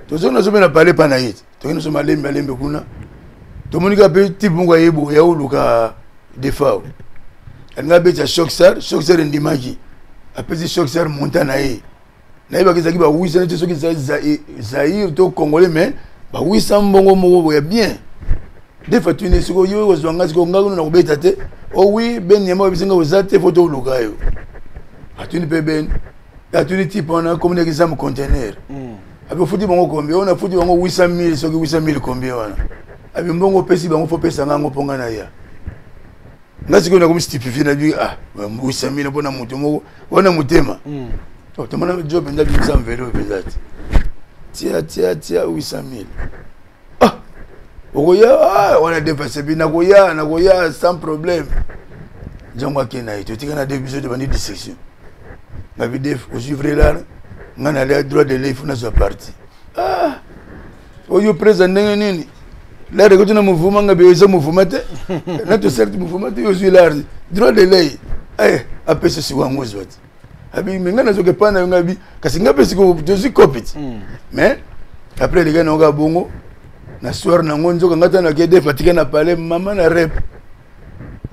to zo na zo na parler pana yit to no so malembe kuna to monika pe type ngo yebo ya uluka defa ngabe cha shoxer ndimaki apesi shoxer montana yi na iba kizaki ba wisa ne to so Zaïre to congolais mais ba wisa mbongo moko ya bien defa tu ne siko yo zo ngasi ko ngaku na kubeta te oui ben yama bisinga uzate photo uluka yo atuni peben atuni type on a comme exemple conteneur abi futi bongo combien on a futi bongo 800,000 soki 800,000 combien wana abi mbongo pesi bango fo pesa ngango ponga na ya ngasi ko na comme stipifier na bi 800,000 bona mutu moko wana mutema to mana job nda bi sam velo bezati tia 800,000 okoya wana dépassé bi na koya sans problème jangwa kena ito tika na débiso de bani dissection ma vidéo au suivre là ngana le droit de l'œil funa sa partie oyo président nini là de na mouvement ngabe zo mouvement te na to certes mouvement te yo suis là droit de l'œil après ce soir moi zoti abi ngana zo ke pana ngabi kasi ngabe siko je suis copite mais après les gars n'onga bongo na soir na ngonzo ngata na kede fatika na parler maman na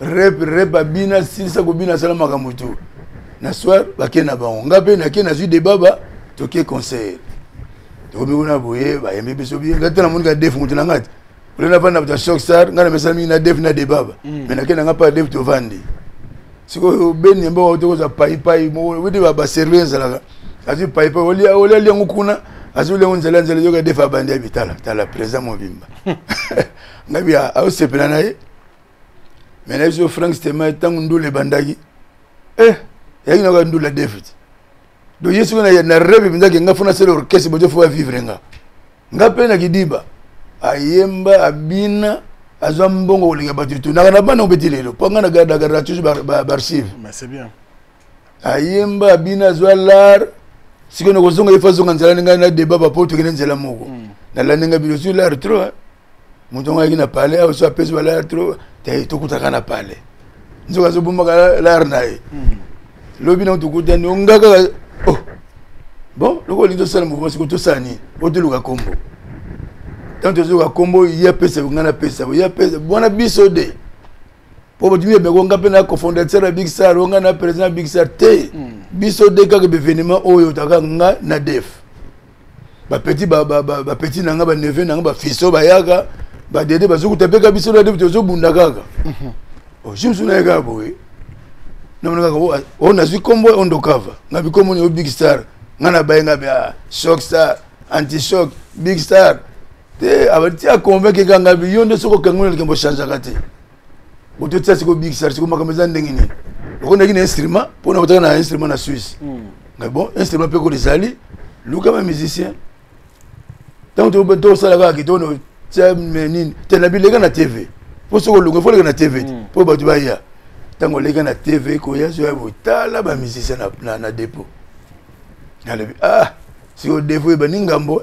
rep abina silisa kobina sala makamutu na soir bakena bango ngape na kena zu débat ba toke conseil to bikuna boye ba yembe biso bi ngata na monika def mutu na ngati olena vanda ba shock star ngana mesa mingi na def na débat ba mais na kena ngapa def to vandi siko beni mbo to za pai mo widi ba service la azu pai oli ali ngukuna azu le onzela nzela yoga def abandi abitala tala président mobimba ngabi a sepela naye mais na biso Frank Stema tangu ndule bandaki yaki na ndula David do yesu na rebe binzaki ngafuna sele orchestre bojo fwa vivre nga pena kidiba ayemba abina azwa mbongo olinga batutu na bana obetilelo ponga na garda toujours barchive mais c'est bien ayemba abina azwa lar siko na kozonga ifazonga nzala nga na débat ba poto kene nzela moko na lanenga bilosu lar trop mutonga yaki na palais au so apesi lar trop te tokutaka na palais nzoka zo bumba lar nae lobi na tukuta ni ngaka bon loko lindo sala mouvement siko to sani oteluka kombo tant to zuka kombo ya pesa ngana pesa ya pesa bona biso de po bodimi be ko ngape na cofondateur Big Star ngana président Big Star te biso de ka be événement oyo taka nga na def ba petit ba petit nanga ba neveu nanga ba fiso ba yaka ba dede ba zuku tepeka biso de to zo bunda kaka jimsu na yaka boy on a vu combo on dokava ngabi combo ni Big Star ngana bayenga ba shock star anti shock Big Star te abati a convaincre kanga bi yonde soko kangona kembo changer kati boto tsa siko Big Star siko makameza ndengini okona kine instrument pona kutaka na instrument na Suisse mais bon instrument pe ko desali luka ma musicien tant to beto sala ka ki tono tsa menine te na bilega na TV po soko lunga fo lega na TV po batu ba ya tango lega na TV ko ya zo ya botala ba musicien na dépôt nalebi si o defo e bani ngambo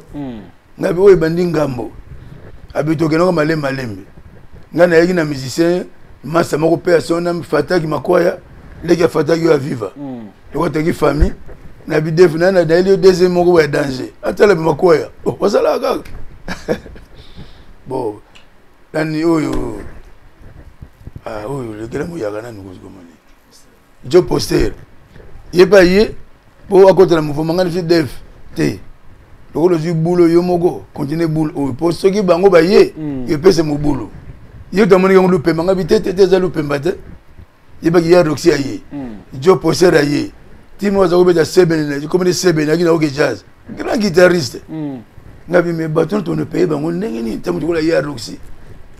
ngabi o e bani ngambo abito kenoko malembe ngana yaki na musicien masa moko pe sona fataki makwaya leki fataki yo viva loko teki famille na bi def na daili deuxième moko ya danger atala bi makwaya wasala kaka bon nani oyo le grand moya kana nuko komani jo poster yepa ye bo akote na mouvement ngani fi def te lokolo zu bulo yo moko continue bulo o po soki bango ba ye ye pese mo bulo ye to moni ngulu pe manga bitete te za lu pe mbate ye ba ya roxy aye jo poser aye timo za obeta sebene comme ni sebene akina oke jazz grand guitariste ngabi me baton to ne paye bango ndenge ni tamu ko la ya roxy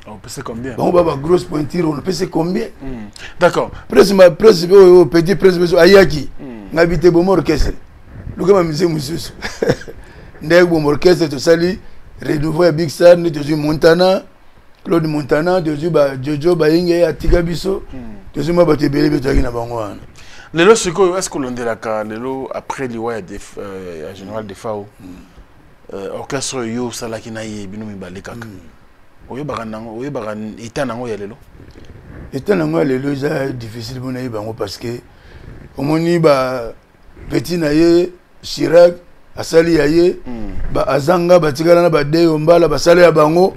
on peut combien bon baba grosse pointure on peut combien d'accord presque petit presque ayaki ngabite bomo orchestre luka ma musée mususu ndek bomo orchestre to sali renouveau ya Big Star ni to Montana Claude Montana to ba Jojo Bayinge atika biso to ma bato ebele beto na bango wana lelo siko est-ce que l'ondelaka lelo après liwa ya def ya général de FAO orchestre yo salaki na ye bino mibale kaka oyo baka état nango ya lelo état nango ya lelo eza difficile bona bango parce que omoni ba petit na ye Chirac asali ya ye ba azanga batikala na ba deyo mbala basala ya bango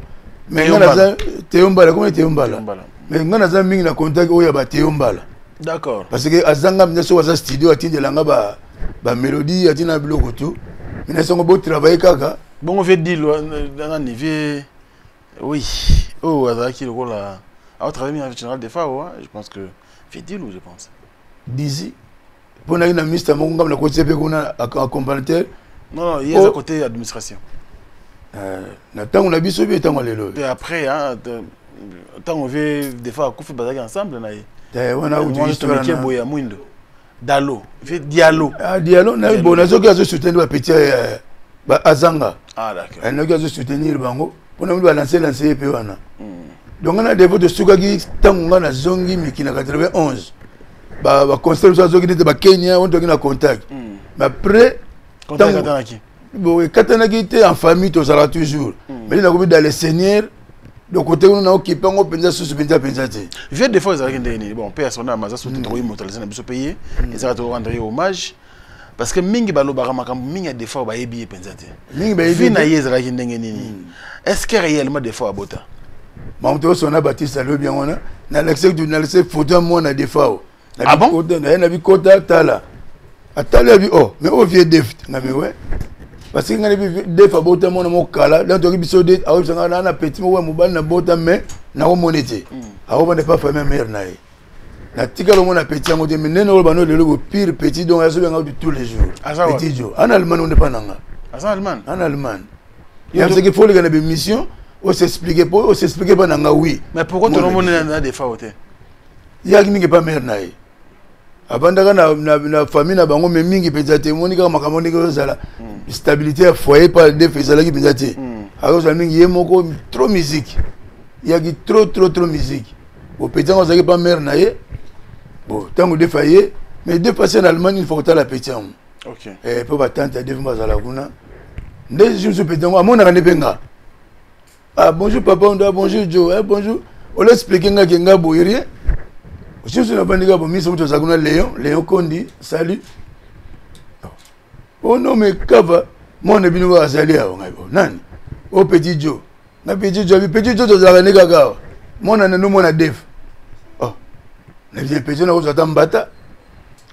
mais ngana za teyombala comment teyombala mais ngana za mingi na contact oya ba teyombala d'accord parce que azanga mneso waza studio atindelanga ba mélodie atina biloko tout mais songo bo travailler kaka bon veut dire dans un niveau oui oh azaki lokola a travaillé avec général de FAO je pense que fait dire je pense d'ici pour na ministre moko ngam na côté pe kuna accompagnateur non il y a à côté administration na tango na biso bi tango lelo et après hein tant on veut des fois ko fait bazaki ensemble na ye wana ou histoire na boya mwindo dalo fait dialogue dialogue na bon na zoki azo soutenir ba petit ba azanga d'accord na zoki azo soutenir bango pour na ba lancer pe wana donc on a des votes de sukaki tango na zongi miki na 91 ba conseil so zoki de ba Kenya on doit na contact mais après contact katanaki bon katanaki te en famille to sera toujours mais il a comme dans les seigneurs de côté on a occupé on penza sous penza te vieux des fois ezalaki ndeni bon personne na maza surtout to immortaliser na biso payer ezalaka to rendre hommage parce que mingi balobaka makambo mingi des fois ba yebi penza te mingi ba yebi na ye ezalaki ndenge nini est-ce que réellement des fois abota Mamuto sona Baptiste alo bien wana na laissé photo moi na defao. Ah bon? Na bi kota tala. Atala bi oh mais au vieux deft na mais ouais. Parce que ngana bi def abota mona mo kala dans to biso de awo sanga na petit mo mo bal na bota mais na o monete. Awo ne pas famille mère na ye. Na tika lo mona petit ngo de mais neno lo bano le pire petit donc aso benga tous les jours. Petit jour. En Allemagne on ne pas nanga. En Allemagne. En Allemagne. Il y a ce qu'il faut les gars de mission. On s'expliquait pas nanga oui. Mais pourquoi tout le monde n'a des fois hôtel? Il y a qui pas mère naï. Abandaka na famille na bango mais mingi pezate monika makamoni ko sala. Stabilité à foyer pas de faisala qui pezate. Alors ça mingi yemoko trop musique. Il y a qui trop musique. Au pétan on sait pas mère naï. Bon, tant que défaillé mais deux passer en Allemagne il faut que la pétan. OK. Et pour battre à devant bazala kuna. Ndé je suis pétan à mon na benga. Ah bonjour papa, on doit bonjour Joe, bonjour. On l'explique nga kenga boyrie. Je suis na bandika bo miso to sakuna Léon Kondi, salut. Oh non mais kava, mon ebino wa sali a ngabo. Nani? Oh petit Joe. Na petit Joe to zakana kaka. Mon na no mona def. Oh. Na bien petit na ko zatambata.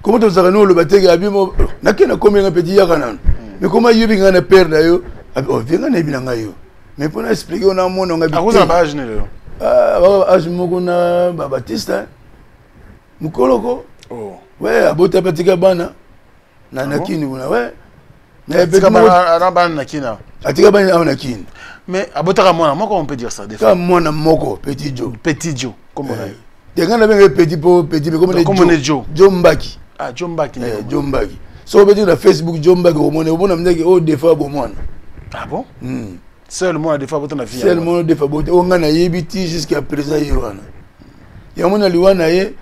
Comment to zakana lo bateke abimo? Na kena combien na petit yakana. Mais comment yubi ngana perdre yo? Oh venga na binanga yo. Mais pour nous expliquer, on a mon nom. À cause de la âge, âge Mogona Baptiste. Mukoloko. Oh. Ouais, à Bota Patika Bana. Nanakini, ouais. Mais Nakina. Atika Bana Nakini. Mais à Bota Mona, comment on peut dire ça? Comme Mona Moko, Petit Joe. Petit Joe, comment on dit? Des gens avec petit pour petit, comme les Joe. Joe Mbaki. Ah, Joe Mbaki. Joe Mbaki. So, on peut dire sur Facebook, Joe Mbaki, au monde, on a dit que des fois, bon, moi. Ah bon? Seulement des fois pour ton fille. Seulement des fois pour on a yébiti jusqu'à présent yoana. Ya mona liwana ye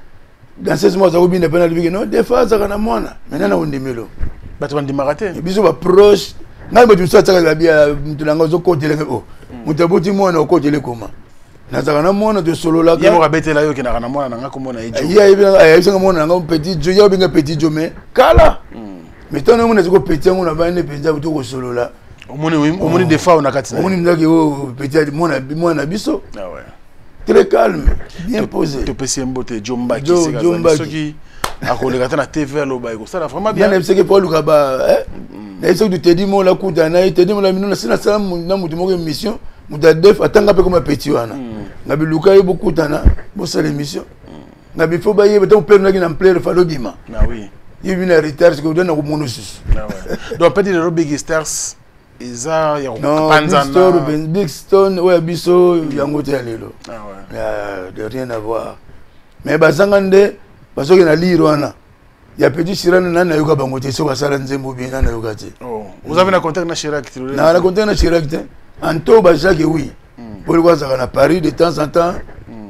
dans 16 mois ça obi na penal non des fois ça kana mona. Maintenant on demelo. Ba tu vandi marathon. Biso ba proche. Na ba tu ça ka bia mutulanga zo ko tele ko. Mutaboti mona ko tele koma. Na za kana mona to solo la. Ya mo kabetela yo kina kana mona nga ko mona ejo. Ya ya bisa mona nga petit jo ya binga petit jo me kala. Mais ton mona zo ko petit ngona ba ne penza to ko solo la. Omoni des fois on a katina. Omoni mdaki o petit moi na biso. Ah ouais. Très calme, bien posé. Tu peux si mbote Jomba qui c'est ça. Ceux qui a collé à la TV lo ba ko ça vraiment bien. Bien c'est que Paul Kaba eh. Est-ce que tu te dis moi la kuta na te dis moi la minona sina salam na mutu mo émission muta def atanga pe comme petit wana. Na bi luka yo beaucoup tana bo ça l'émission. Na bi fo ba yé beton père na en plaire fa lobima. Ah oui. Il vient à retard ce que donne au monosus. Ah ouais. Donc peut-être les Big Stars Isa ya Panzana Big Stone ouais biso yango te lelo. Ah ouais. De rien à voir. Mais bazangande parce que na lirwana. Ya petit Chirane na yoka bango te so basala nzembo bien na yoka te. Oh, vous avez un contact na Chirac? Na contact na Chirac te. Anto ba Jacques oui. Pour quoi ça na Paris de temps en temps.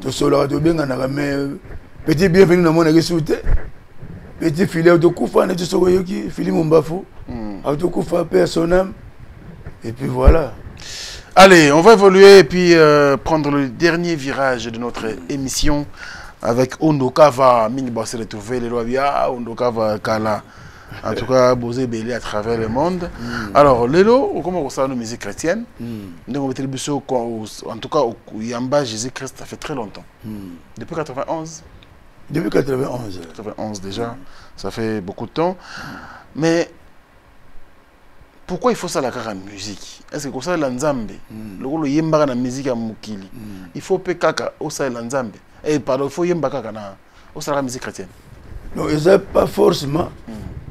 To solo to benga na mais petit bienvenue na mona gesute. Petit filet de kufa na to yoki Philippe Mbafu. Auto kufa personnel. Et puis voilà. Allez, on va évoluer et puis prendre le dernier virage de notre émission avec Ondokava. Mingba s'est retrouvé, les lois via Ondokava Kala. En tout cas, Bosé Belé à travers le monde. Alors, Lelo, comment on sait nos musiques chrétiennes? En tout cas, au Yamba, Jésus-Christ, ça fait très longtemps. Depuis 91? Depuis 91. 91 déjà, ça fait beaucoup de temps. Mais pourquoi il faut ça la musique? Est-ce que ça la nzambe? Le yemba na musique à mukili. Il faut pe kaka au ça la nzambe. Et pardon, il faut yemba kaka na au ça la musique chrétienne. Non, c'est pas forcément.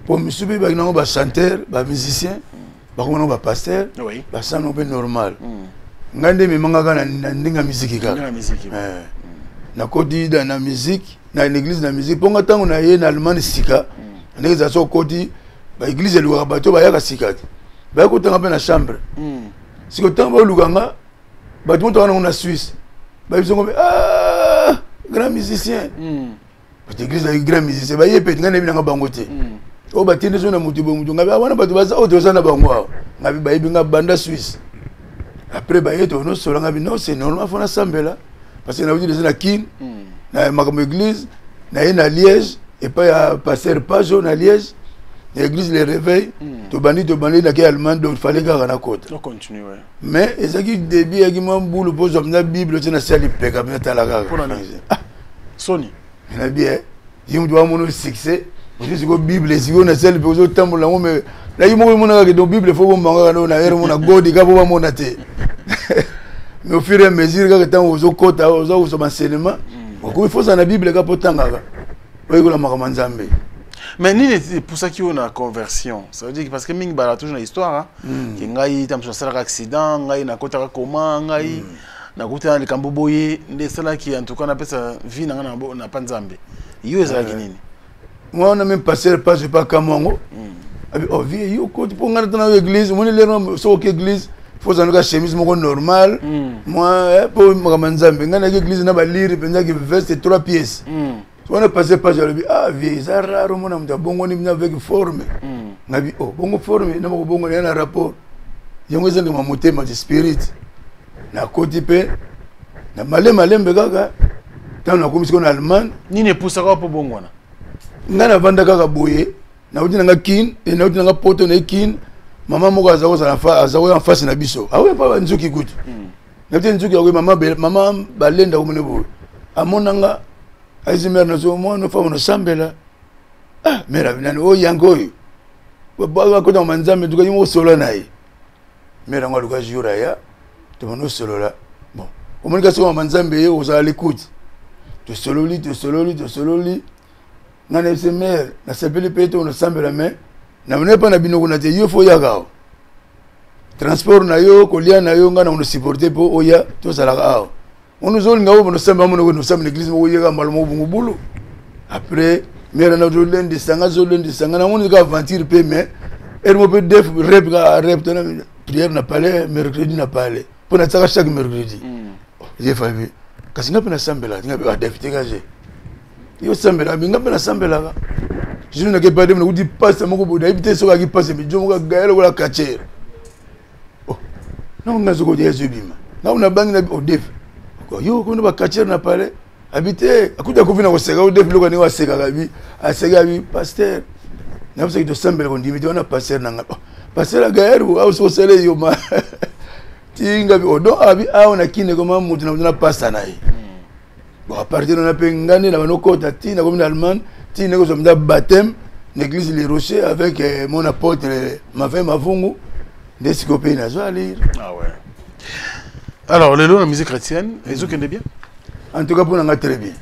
Pour me subir ba non ba chanteur, ba musicien, ba ko non ba pasteur, oui. Ba ça non normal. Ngande me manga na ndinga musique kaka. Na musique. Na kodi dans la musique, na l'église na musique, ponga tango na ye na Allemagne sika. Ndenge za so kodi ba église le bato ba yaka sika. Ba ko tanga pe na chambre. Si ko tanga ba luganga, ba tout tanga na Suisse. Ba biso ngombe grand musicien. Petite église avec grand musicien, ba ye pe ngane binanga bango te. O ba tinde so na mutu bo mutu ngabe wana bato baza o to sana bango. Ngabe ba yebinga banda Suisse. Après ba yeto no solo ngabe non c'est normal fona sambela parce que na uti de na kin na makambo église na ye na Liège et pas ya pasteur Pajo na Liège l'église les réveille to bandi na ki allemand donc il fallait gars na côte on continue ouais mais ezaki début ya ki mo boulot pour zo na bible tu na sali peka na tala gars Sony na bien yim doit mon succès je go bible eziko na sali pe zo tambola ngo mais la yimo mo na que bible faut bomba na ere mo na godi ka bo mo na te mais au fur et à mesure que tant aux kota aux enseignements il faut ça na bible ka potanga oui ko la makamazambe. Mais ni pour ça qu'il y a une conversion. Ça veut dire que parce que ming bala toujours une histoire que ngai tam so sala accident, ngai na kota comment, ngai na kota na kamboboye, ndé sala qui en tout cas na pesa vie na panzambe. Yo ezala kinini. Moi on a même passé le pas Kamongo. Oh vie yo ko pour ngana dans l'église, mon le so que église, faut ça nga chemise moko normal. Moi pour makamazambe, ngana église na ba lire penza que veste 3 pièces. On a passé pas je ah vie ça rare mon am bongo ni avec forme ngabi oh bongo forme na bongo na rapport yango zende ma motema de spirit na koti pe na malembe kaka tant na komisi ko na allemand ni ne poussa ko po bongo na ngana vanda kaka boye na uti nga kin et na uti nga poto na kin mama moko azako en face na biso ah ouais pas nzuki kutu na uti nzuki ko mama balenda ko mone bo amonanga Aizimera nazo mwana famo no sambela ah mera binani o yangoyo baba ko na manzambe duka yimo solo nayi mera ngwa duka jura ya to no solo la bon o monika so manzambe ye o za l'écoute to sololi ngana se mer na sepeli peto no sambela me na mne pa na bino kuna te yo fo ya gao transport na yo kolia na yo ngana no supporter po oya to sala gao. On nous a dit que nous sommes en église, après, nous avons dit que nous sommes aventure, mais nous avons dit que nous prière n'a pas l'air, mercredi n'a pas l'air. Pour nous chaque mercredi. J'ai fait. Quand nous avons assemblé, nous avons défité. Nous avons assemblé. Je ne sais pas si nous avons passé, nous avons évité ce qui passe, mais nous avons gagné la cachère. Nous avons dit que nous avons gagné au défi. Yo ko ba kachera na pale habité akuja kuvina ko sega udefi lokani wa sega gabi asega bi pasteur na bose to sambele ko ndimiti ona pasteur nanga pasteur gaeru au so sele yo ma tinga bi odo abi au na kine ko mamu na pasta nayi bon à partir de na pengani na banokota tina comme allemand tina ko somda baptême l'église les rochers avec mon apôtre Mavungu desikope na zo lire. Ah ouais. Alors, la musique chrétienne, est-ce que c'est bien? En tout cas, pour nous, très bien.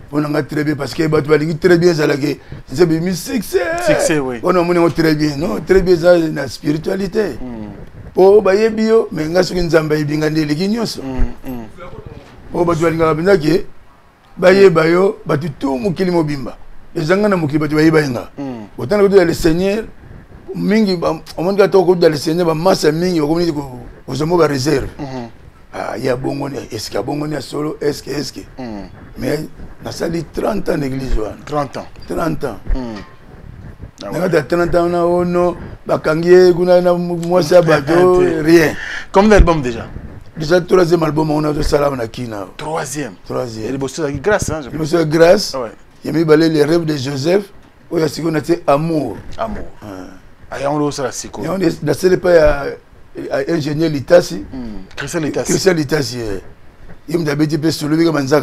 Pour nous, très bien, parce que tu très bien, c'est musique, succès, oui. On a très bien, non? Très bien, c'est la spiritualité. Pour baye bio, mais nous avons une zamba ibingande les guignos. Pour tu vas dire baye bayo, batu tout mukili mobimba. Les gens na mukili batu baye bayenga. Autant que le Seigneur, mingi, on m'a dit que le Seigneur va masser mingi, on dit que vous avez une réserve. Ah, il y a bon, est-ce qu'il y a bon solo, est-ce que. Mais, on a sali 30 ans d'église. 30 ans. 30 ans. On a 30 ans, on a bakangié, on a moi ça bateau, rien. Combien d'albums déjà? Déjà, 3e album, on a de Salam Nakina. 3e. 3e. Et le boss de grâce, hein? Le boss de grâce. Il y a mis les rêves de Joseph. Il y a ce qu'on a dit amour. Amour. Ah, on l'a ça, c'est quoi? On a pas ingénieur Litasi. Christian Litasi. Christian Litasi. Il m'a dit que celui qui m'a dit que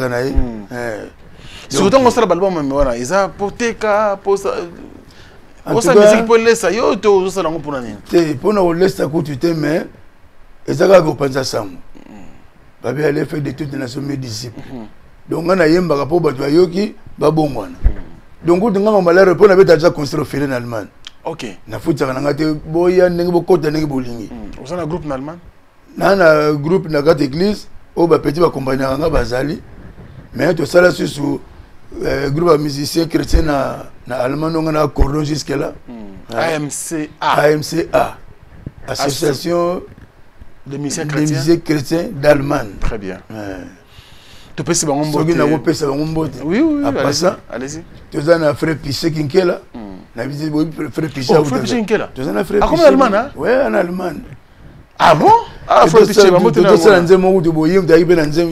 surtout on sera l'album mais voilà, ils a poteka posa. On sa musique pour laisser yo to ça lango pour nani. Te pour nous laisser côté mais ezaka ko pensa sam. Babi aller faire des études dans son disciple. Donc on a yemba pour batu yoki ba bongwana. Donc on nga malheur pour na beta déjà construire file en Allemagne. OK. Na futa kana ngate boya ndenge bokota ndenge bolingi. Vous avez un groupe en Allemagne? Na groupe na gate église au ba petit ba compagnie nga bazali. Mais tout ça là sur groupe de musiciens chrétiens na Allemagne on a cordon jusque là. AMCA. Association de musiciens chrétiens d'Allemagne. Très bien. Tu peux se bango mbote. Oui oui. Après ça, allez-y. Tu as un frère Piché Kinkela. Na visite frère Piché. Oh, frère Piché Kinkela. Tu as un frère. Ah, comme en Allemagne hein? Oui, en Allemagne. Ah bon? Ah, frère Piché, va monter dans le monde. Tu as un boyim, tu as un zem,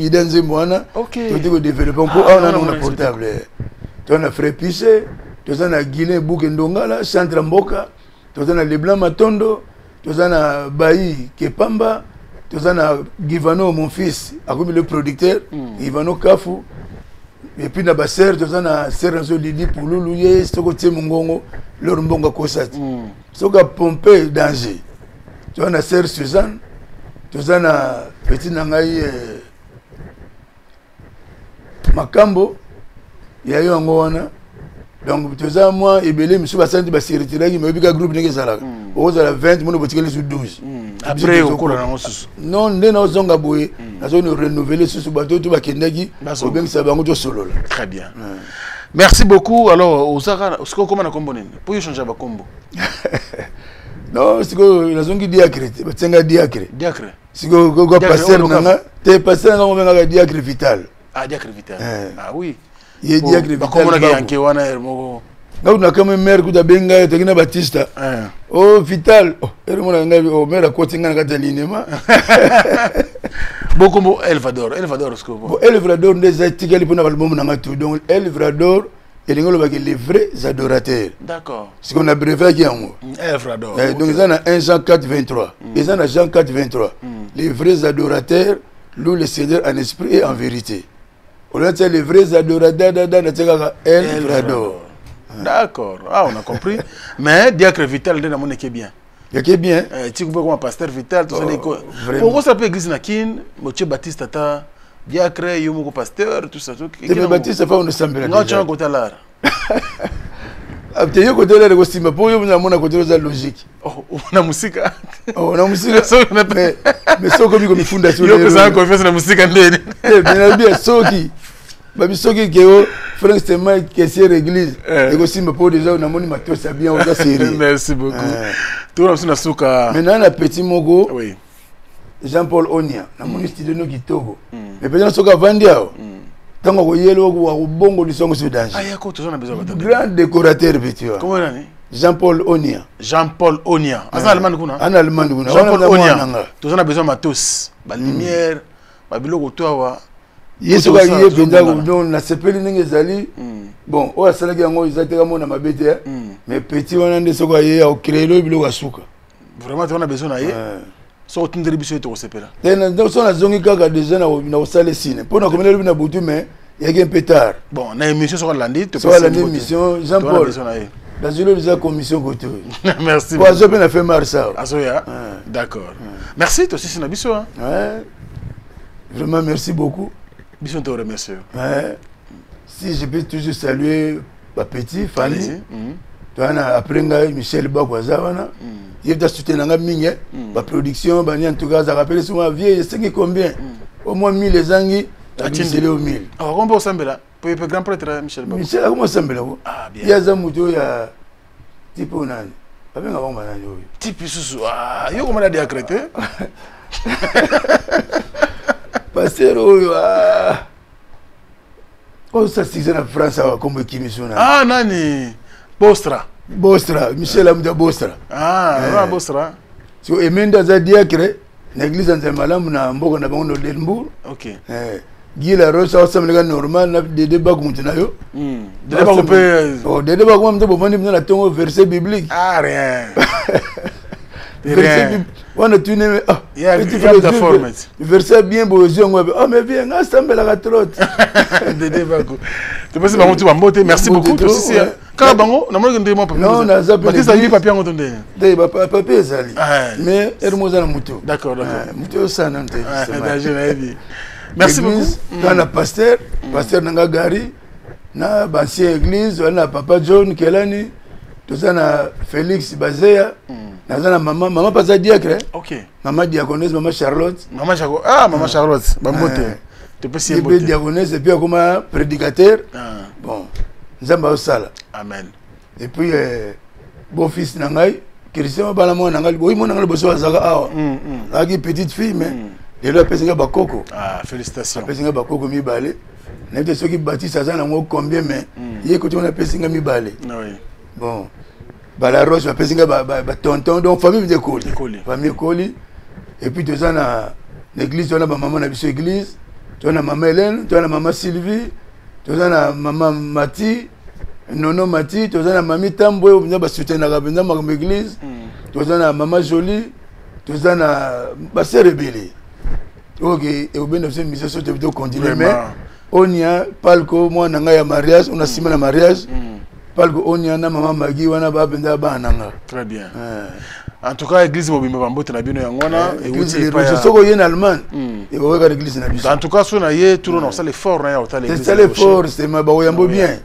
OK. Tu as développé un peu. On a un portable. Tu as un frère Piché. toza na Guinée Bouke Ndongala centre Mboka, toza na Leblanc Matondo, toza na Bayi Kepamba, toza na Givano mon fils, akomi le producteur, Givano Kafu. Et puis na baser toza na Serenzo Lidi Pouloulou ye soko tie mongongo leur mbonga kosati. Soka pompe danger. Toza na sœur Suzanne, toza na petit nangai Makambo ya yo ngo wana. Donc toza moi ebele misu basandi ba séritiraki mais bika groupe ndenge zala. Oza la 20 mono botikeli sur 12. Après au cours na ngosusu. Non ndena ozonga boye nazo no renouveler susu bato to bakendaki obengisa bango to solo là. Très bien. Merci beaucoup. Alors osaka siko comment na kombo nini? Pour changer ba kombo. Non, siko nazongi diacre, batsenga diacre. Diacre. Siko go passer nanga, te passer nanga obenga diacre vital. Ah diacre vital. Ah oui. Ye diacre vital. Comment na yanke wana hermo. Nga na kama mère kuta benga tekina Batista. Oh vital. Oh hermo na nga o mère kotinga na kata linema. Beaucoup Elvador ce que bon Elvador ndeza tikali pona album nanga tout donc Elvador et les vrais adorateurs. D'accord. Ce qu'on a brevet qui est en haut. Elvador. Donc ils en a 1 Jean 4 23. Ils en a Jean 4 23. Les vrais adorateurs louent le Seigneur en esprit et en vérité. On a dit les vrais adorateurs Elvador. D'accord. Ah, on a compris. Mais diacre vital de la monnaie qui est bien. Qui est bien. Tu peux comme pasteur vital tout ça les quoi. Pourquoi ça peut église nakin, Monsieur Baptiste tata diacre yomo pasteur tout ça tout. Le Baptiste fa on semble. Non, tu as côté là. Après yo côté là le costume pour yo na mona côté la logique. Oh, on a musique. Oh, on a musique. Mais so comme fondation. Yo que ça confiance na musique ndeni. Eh bien soki. Babi soki keo Frank Stemma caissier église. Le costume pour déjà on a moni matos bien on a série. Merci beaucoup. Tout le monde souka. Maintenant la petit mogo. Oui. Jean-Paul Onia na moni studio no Kitogo. Mais peut-être soka vandiao. Tango ko yelo ko bongo lisongo sur danger. Ah yako toujours na besoin de grand décorateur petit. Comment nani? Jean-Paul Onia. Jean-Paul Onia. Asa allemand kuna. En allemand kuna. Jean-Paul Onia. Toujours na besoin matos. Ba lumière, ba biloko toa. Yesu ka yé benda donc na sepeli ninge zali. Bon, o asala ki yango izateka mona mabete. Mais petit wana nde soko yé au créer le biloko asuka. Vraiment tu as besoin na yé. So tindiri biso to sepela. Tena donc so na zongi kaka déjà na osale sine. Pour na komela le na butu mais il y a un peu tard. Bon, na émission sur l'andi, tu peux la émission Jean-Paul. La zone de la commission côté. Merci. Pour ça on a fait marsa. Asoya. D'accord. Merci toi aussi c'est na biso hein. Ouais. Vraiment merci beaucoup. Biso te remercie. Ouais. Si je peux toujours saluer ma petite Fanny. Après Michel Bakwazawana. Il y a soutenu mingi la production bani en tout cas ça rappelle souvent vieux c'est combien au moins 1000 les angi c'est au 1000. Alors on peut s'embêter pour le grand prêtre Michel Bakwa. Michel comment s'embêter? Ah bien. Il y a zamuto ya type onani. Avec un bon manani. Type susu. Ah, yo comment la diacrété? Pasteur oyo ah. Oh ça c'est en France comme qui missionnaire. Ah nani? Bostra. Bostra, Michel Amda Bostra. Ah, Bostra. So emenda za diacre, l'église en Zemalam na mboko na bango Lembourg. OK. Guy la Rosa osamlega normal na de débat kumtina yo. De débat peu. Oh, de débat comme to bovandi na tongo verset biblique. Ah rien. Verset biblique. On a tuné ah. Il y a de format. Verset bien bozo ngwa. Ah mais bien, ensemble la trotte. De débat. Tu penses pas tu vas monter. Merci beaucoup toi aussi. Quand bango, na mona ndemo papier. Non, na zappe. Parce que ça y papier en tonde. Dei papier zali. Mais hermosa na muto. D'accord. Muto sana nte. Merci beaucoup. Dans la pasteur nanga gari na ancien église, on a papa John Kelani, tout ça na Félix Bazea, na maman pas diacre. OK. Maman diaconesse, maman Charlotte. Maman Charlotte. Ah, maman Charlotte. Bambote. Tu peux si beauté. Diaconesse et puis comme prédicateur. Bon. Nzamba osala. Amen. Et puis beau fils nangai, Christian balamo nangai, boy mo nangai boso azaka awa. Lagi petite fille mais et là pesinga bakoko. Ah, félicitations. Pesinga bakoko mi balé. N'était ceux qui bâtissent ça na combien mais il côté on a pesinga mi balé. Oui. Bon. Bala Rose pesinga ba tonton donc famille de Koli. Famille Koli. Et puis deux ans na l'église on a maman na biso église, on a maman Hélène, on a maman Sylvie, on a maman Mati. Nono Mati, tu as Mami Tambo, tu as soutenu la église, tu as Maman Jolie, tu as Sœur Rebelle. Ok, et au bien de cette mission, tu as continué. Mais on y a palco, moi, on a un mariage, on a signé le mariage. Palco, on y a Maman Magui, on a Babenda Bananga. Très bien. En tout cas, l'église Mobimba Bambo, tu as bien eu un et vous êtes en Allemagne. Et vous regardez l'église. En tout cas, si on a eu tout le monde, c'est l'effort. C'est ça l'effort, c'est ma baouyambo bien.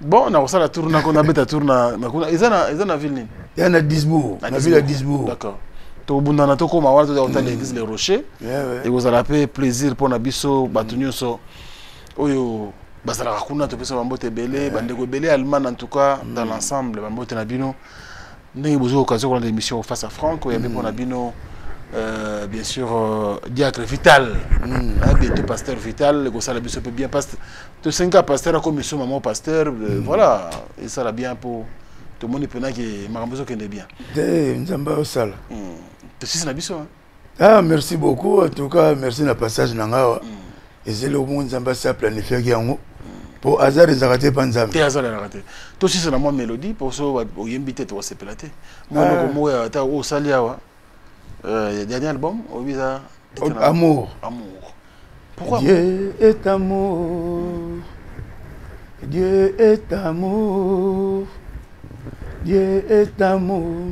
Bon, on a aussi la tourne, on a mis la tourne. Ils ont la ville. Il y en a Disbourg. La ville à Disbourg. D'accord. Tu as dit que l'église Les Rochers. Et vous avez fait plaisir pour Nabiso, Batunyoso. Oyo, Basala Rakuna, tu peux se Bambote Belé, Bandego Belé, Allemagne en tout cas, dans l'ensemble, Bambote Nabino. Nous avons eu l'occasion de l'émission Face à Franck, où il y avait pour Nabino, bien sûr, Diacre Vital, bientôt Pasteur Vital, le Gossal Abisso peut bien pasteur. Tous 5 ans, pasteur, comme monsieur, maman, pasteur, voilà, et ça l'a bien pour tout le monde, il peut que Marambozo qui est bien. Nzamba au sal. Tu sais, c'est Nabisso. Ah, merci beaucoup, en tout cas, merci de passage Nangawa. Et c'est le monde Nzamba s'est planifié pour hasard les arrêter pas Nzamba. T'es hasard les arrêter. Toi aussi c'est la même mélodie pour ça au yembité toi c'est pelaté. Moi moi ta au saliawa. Dernier album au visa Amour. Amour. Pourquoi Dieu est amour. Dieu est amour. Dieu est amour.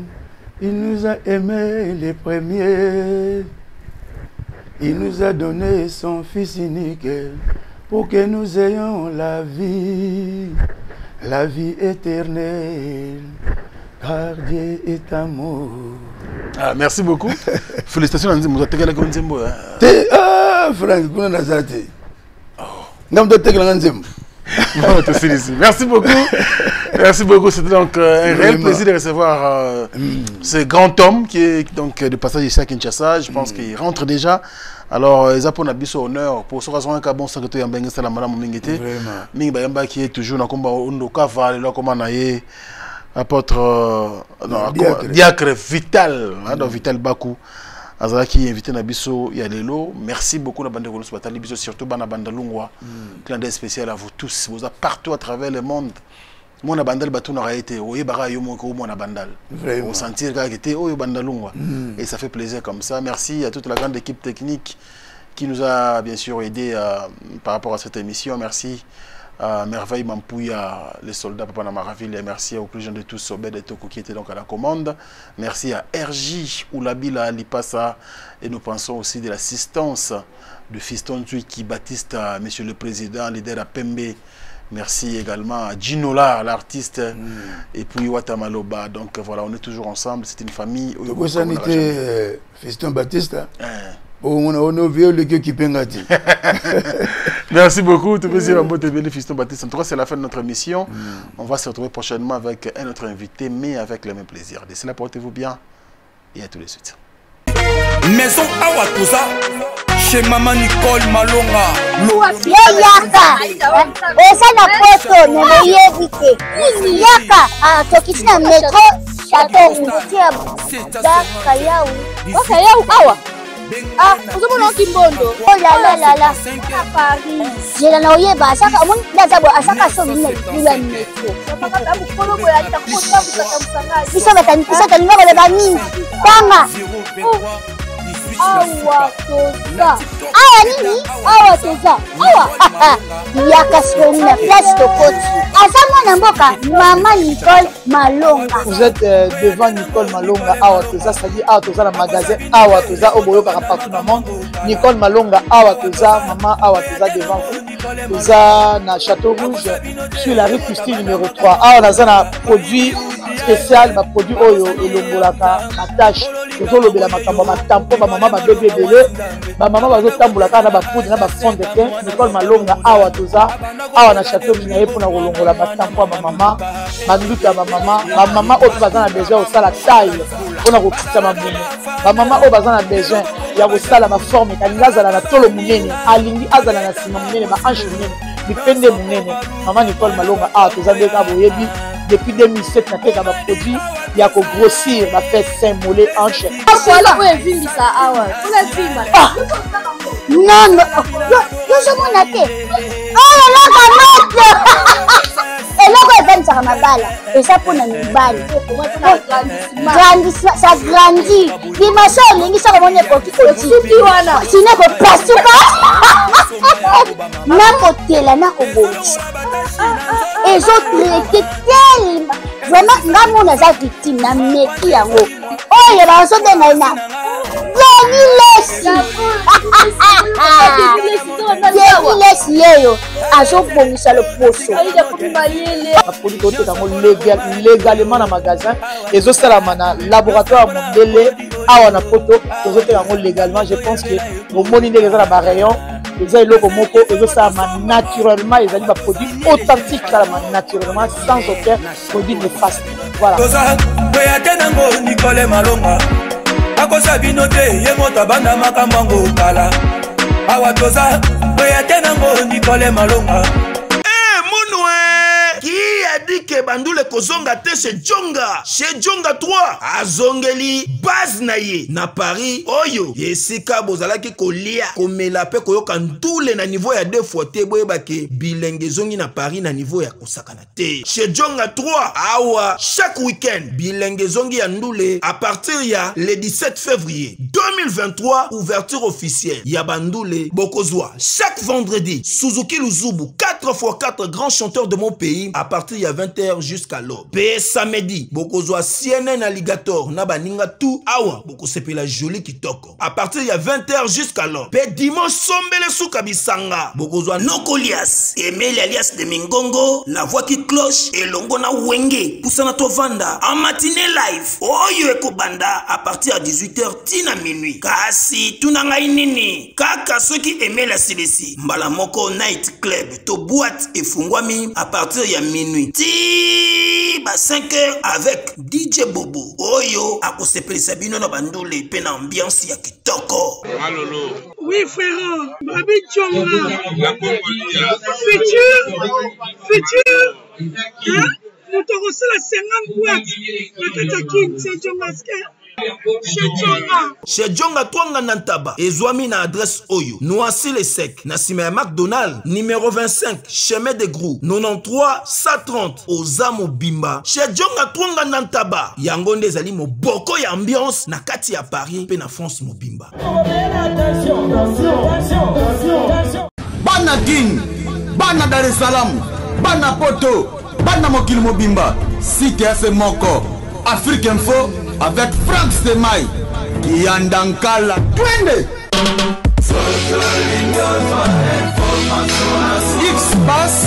Il nous a aimés les premiers. Il nous a donné son fils unique pour que nous ayons la vie éternelle, car Dieu est amour. Ah, merci beaucoup. Félicitations à nous. Ah, Franck, vous avez nazarté. Merci beaucoup. Merci beaucoup. C'était donc un réel plaisir de recevoir ce grand homme qui est donc de passage ici à Kinshasa. Je pense qu'il rentre déjà. Alors, ils ont pour un honneur pour ce raison qu'un bon secrétaire Yambeng c'est la madame Mingete. Ming Bayamba qui est toujours dans le combat Ondokava, là comment naïe apôtre Diacre Vital, donc Vital Bakou. Azara qui est invité Nabiso Yalelo. Merci beaucoup la bande de Golos Batali Biso, surtout Bana Bandalungwa. Clin d'œil spécial à vous tous. Vous êtes partout à travers le monde. Mon bandal batou n'a été oye bara yo mon bandal. Au sentir qu'il était oye bandalungwa. Et ça fait plaisir comme ça. Merci à toute la grande équipe technique qui nous a bien sûr aidé par rapport à cette émission. Merci à Merveille Mampouya, les soldats Papa Namaraville, et merci aux plus jeunes de tous, Obed et Toko qui étaient donc à la commande. Merci à RJ Oulabila Lipassa et nous pensons aussi de l'assistance de Fiston Tuiki Baptiste, Monsieur le Président, leader à Pembe. Merci également à Ginola, l'artiste, et puis Watamaloba. Donc voilà, on est toujours ensemble, c'est une famille. Vous sanité Fiston Baptiste. On a vu le gars qui pengati. Merci beaucoup. Tout plaisir à Botebeli Fiston Baptiste. En tout cas, c'est la fin de notre émission. On va se retrouver prochainement avec un autre invité, mais avec le même plaisir. D'ici là, portez-vous bien et à tous les suites. Maison Awatusa, chez Maman Nicole Malonga. Yaka, eza na poto ne yebite. Yaka, tokisi na metro château ngutia da Kayaou. O Kayaou awa. Ah, vous avez un kimbondo. Oh là là. À Paris. J'ai la noyé bas. Ça comme on a d'abord à chaque chose une métro. Ils sont mécaniques, ils sont dans le numéro de Bani. Tama. Awa toza. Awa nini? Awa toza. Awa. Yaka sur une place de côté. Azama Namboka, Maman Nicole Malonga. Vous êtes devant Nicole Malonga. Awa toza, c'est-à-dire Awa toza le magasin. Awa toza au boyo partout dans le monde. Nicole Malonga, Awa toza, Maman Awa toza devant vous. Toza na Château Rouge sur la rue Custine numéro 3. Awa toza na produit spécial, ma produit oyo elongolaka attache. Tozo lobela makambo matampo ba maman ba bébé belé. Ba maman bazo tambolaka na ba poudre na ba fond de teint. Nicole Malonga Awa toza. Awa na Château Rouge na pour na kolongola matampo ba maman. Ba nduta ba maman oyo baza na besoin osala taille. Ona kokita mabumu. Ba maman oyo baza na besoin ya kosala ma forme kalinga azala na tolo munene. Alingi azala na sima munene ma hanche munene. Bipende munene. Maman Nicole Malonga Awa toza ndeka boyebi. Depuis 2007, on a fait un produit, il y a qu'à grossir, on a fait 5 mollets en chair. Voilà. Non, je m'en ai fait. Oh là là, eloko evanisaka mabala eza mpona mibali ça grandit dimension olingi soko moni ekoki kosuki wana sino kopasuka nakotela nakobongisa ezotraite telema vraiment nga mona aza victime na meki yango oyo bazobenga na lesi yeyo azobongisa loposo baproduit toteka yango légalement na magasin ezosalama na laboratoire ya mondele awa na poto tozoteka yango légalement. Je pense que omoni ndenge eza na barayon eza eloko moko ezosalama naturellement, ezali baproduit authentique esalama naturellement sans aucun produit néfaste. Voilà. Nicole Malonga akosa bino te ye moto abanda makambo yango kala awa toza oya te nango Nicole Malonga. Qui a dit que Bandoule kozonga te chez Djonga 3 azongeli base na ye na Paris oyo yesika bozalaki kolia komela pe koyoka ndule na niveau ya 2 fois te boyebake bilenge zongi na Paris na niveau ya kosakana te chez Djonga 3 awa chaque week-end bilenge zongi ya ndule à partir ya le 17 février 2023 ouverture officielle ya Bandoule bokozwa chaque vendredi Suzuki Luzubu 4x4 grands chanteurs de mon pays à partir de 20h jusqu'à l'aube. Pe samedi, bokozwa CNN Alligator na baninga tout awa boko sepela joli kitoko. À partir de 20h jusqu'à l'aube. Pe dimanche sombele souka bisanga. Bokozwa Nokolias, Emile alias de Mingongo, la voix qui cloche et longo na wenge poussana to vanda en matinée live. Oyo ekobanda à partir de 18h tina minuit. Kasi tunanga inini. Kaka soki Emile asilesi. Mbala moko night club to boîte et fungwami à partir de minuit. Ti ba 5h avec DJ Bobo. Oyo akosepeli sabino na Bandoule pe na ambiance ya kitoko. Malolo. Oui frère, Babi Djonga. Futur. Hein? Nous t'avons reçu la 50 boîtes. La Katakin, c'est Djonga. Chez Djonga Twanga Nantaba ezwami na adresse oyo Noisy le Sec na sima ya McDonald numéro 25 chemin de Grou 93 130 Ozamo Bimba. Chez Djonga Twanga Nantaba yango nde ezali moboko ya ambiance na kati ya Paris pe na France Mobimba. Bana King, Bana Dar es Salaam, Bana Poto, Bana Mokili Mobimba, Site FM Moko, Afrique Info avec Frank Stemai, Kiandankala, Twende. X-Bass,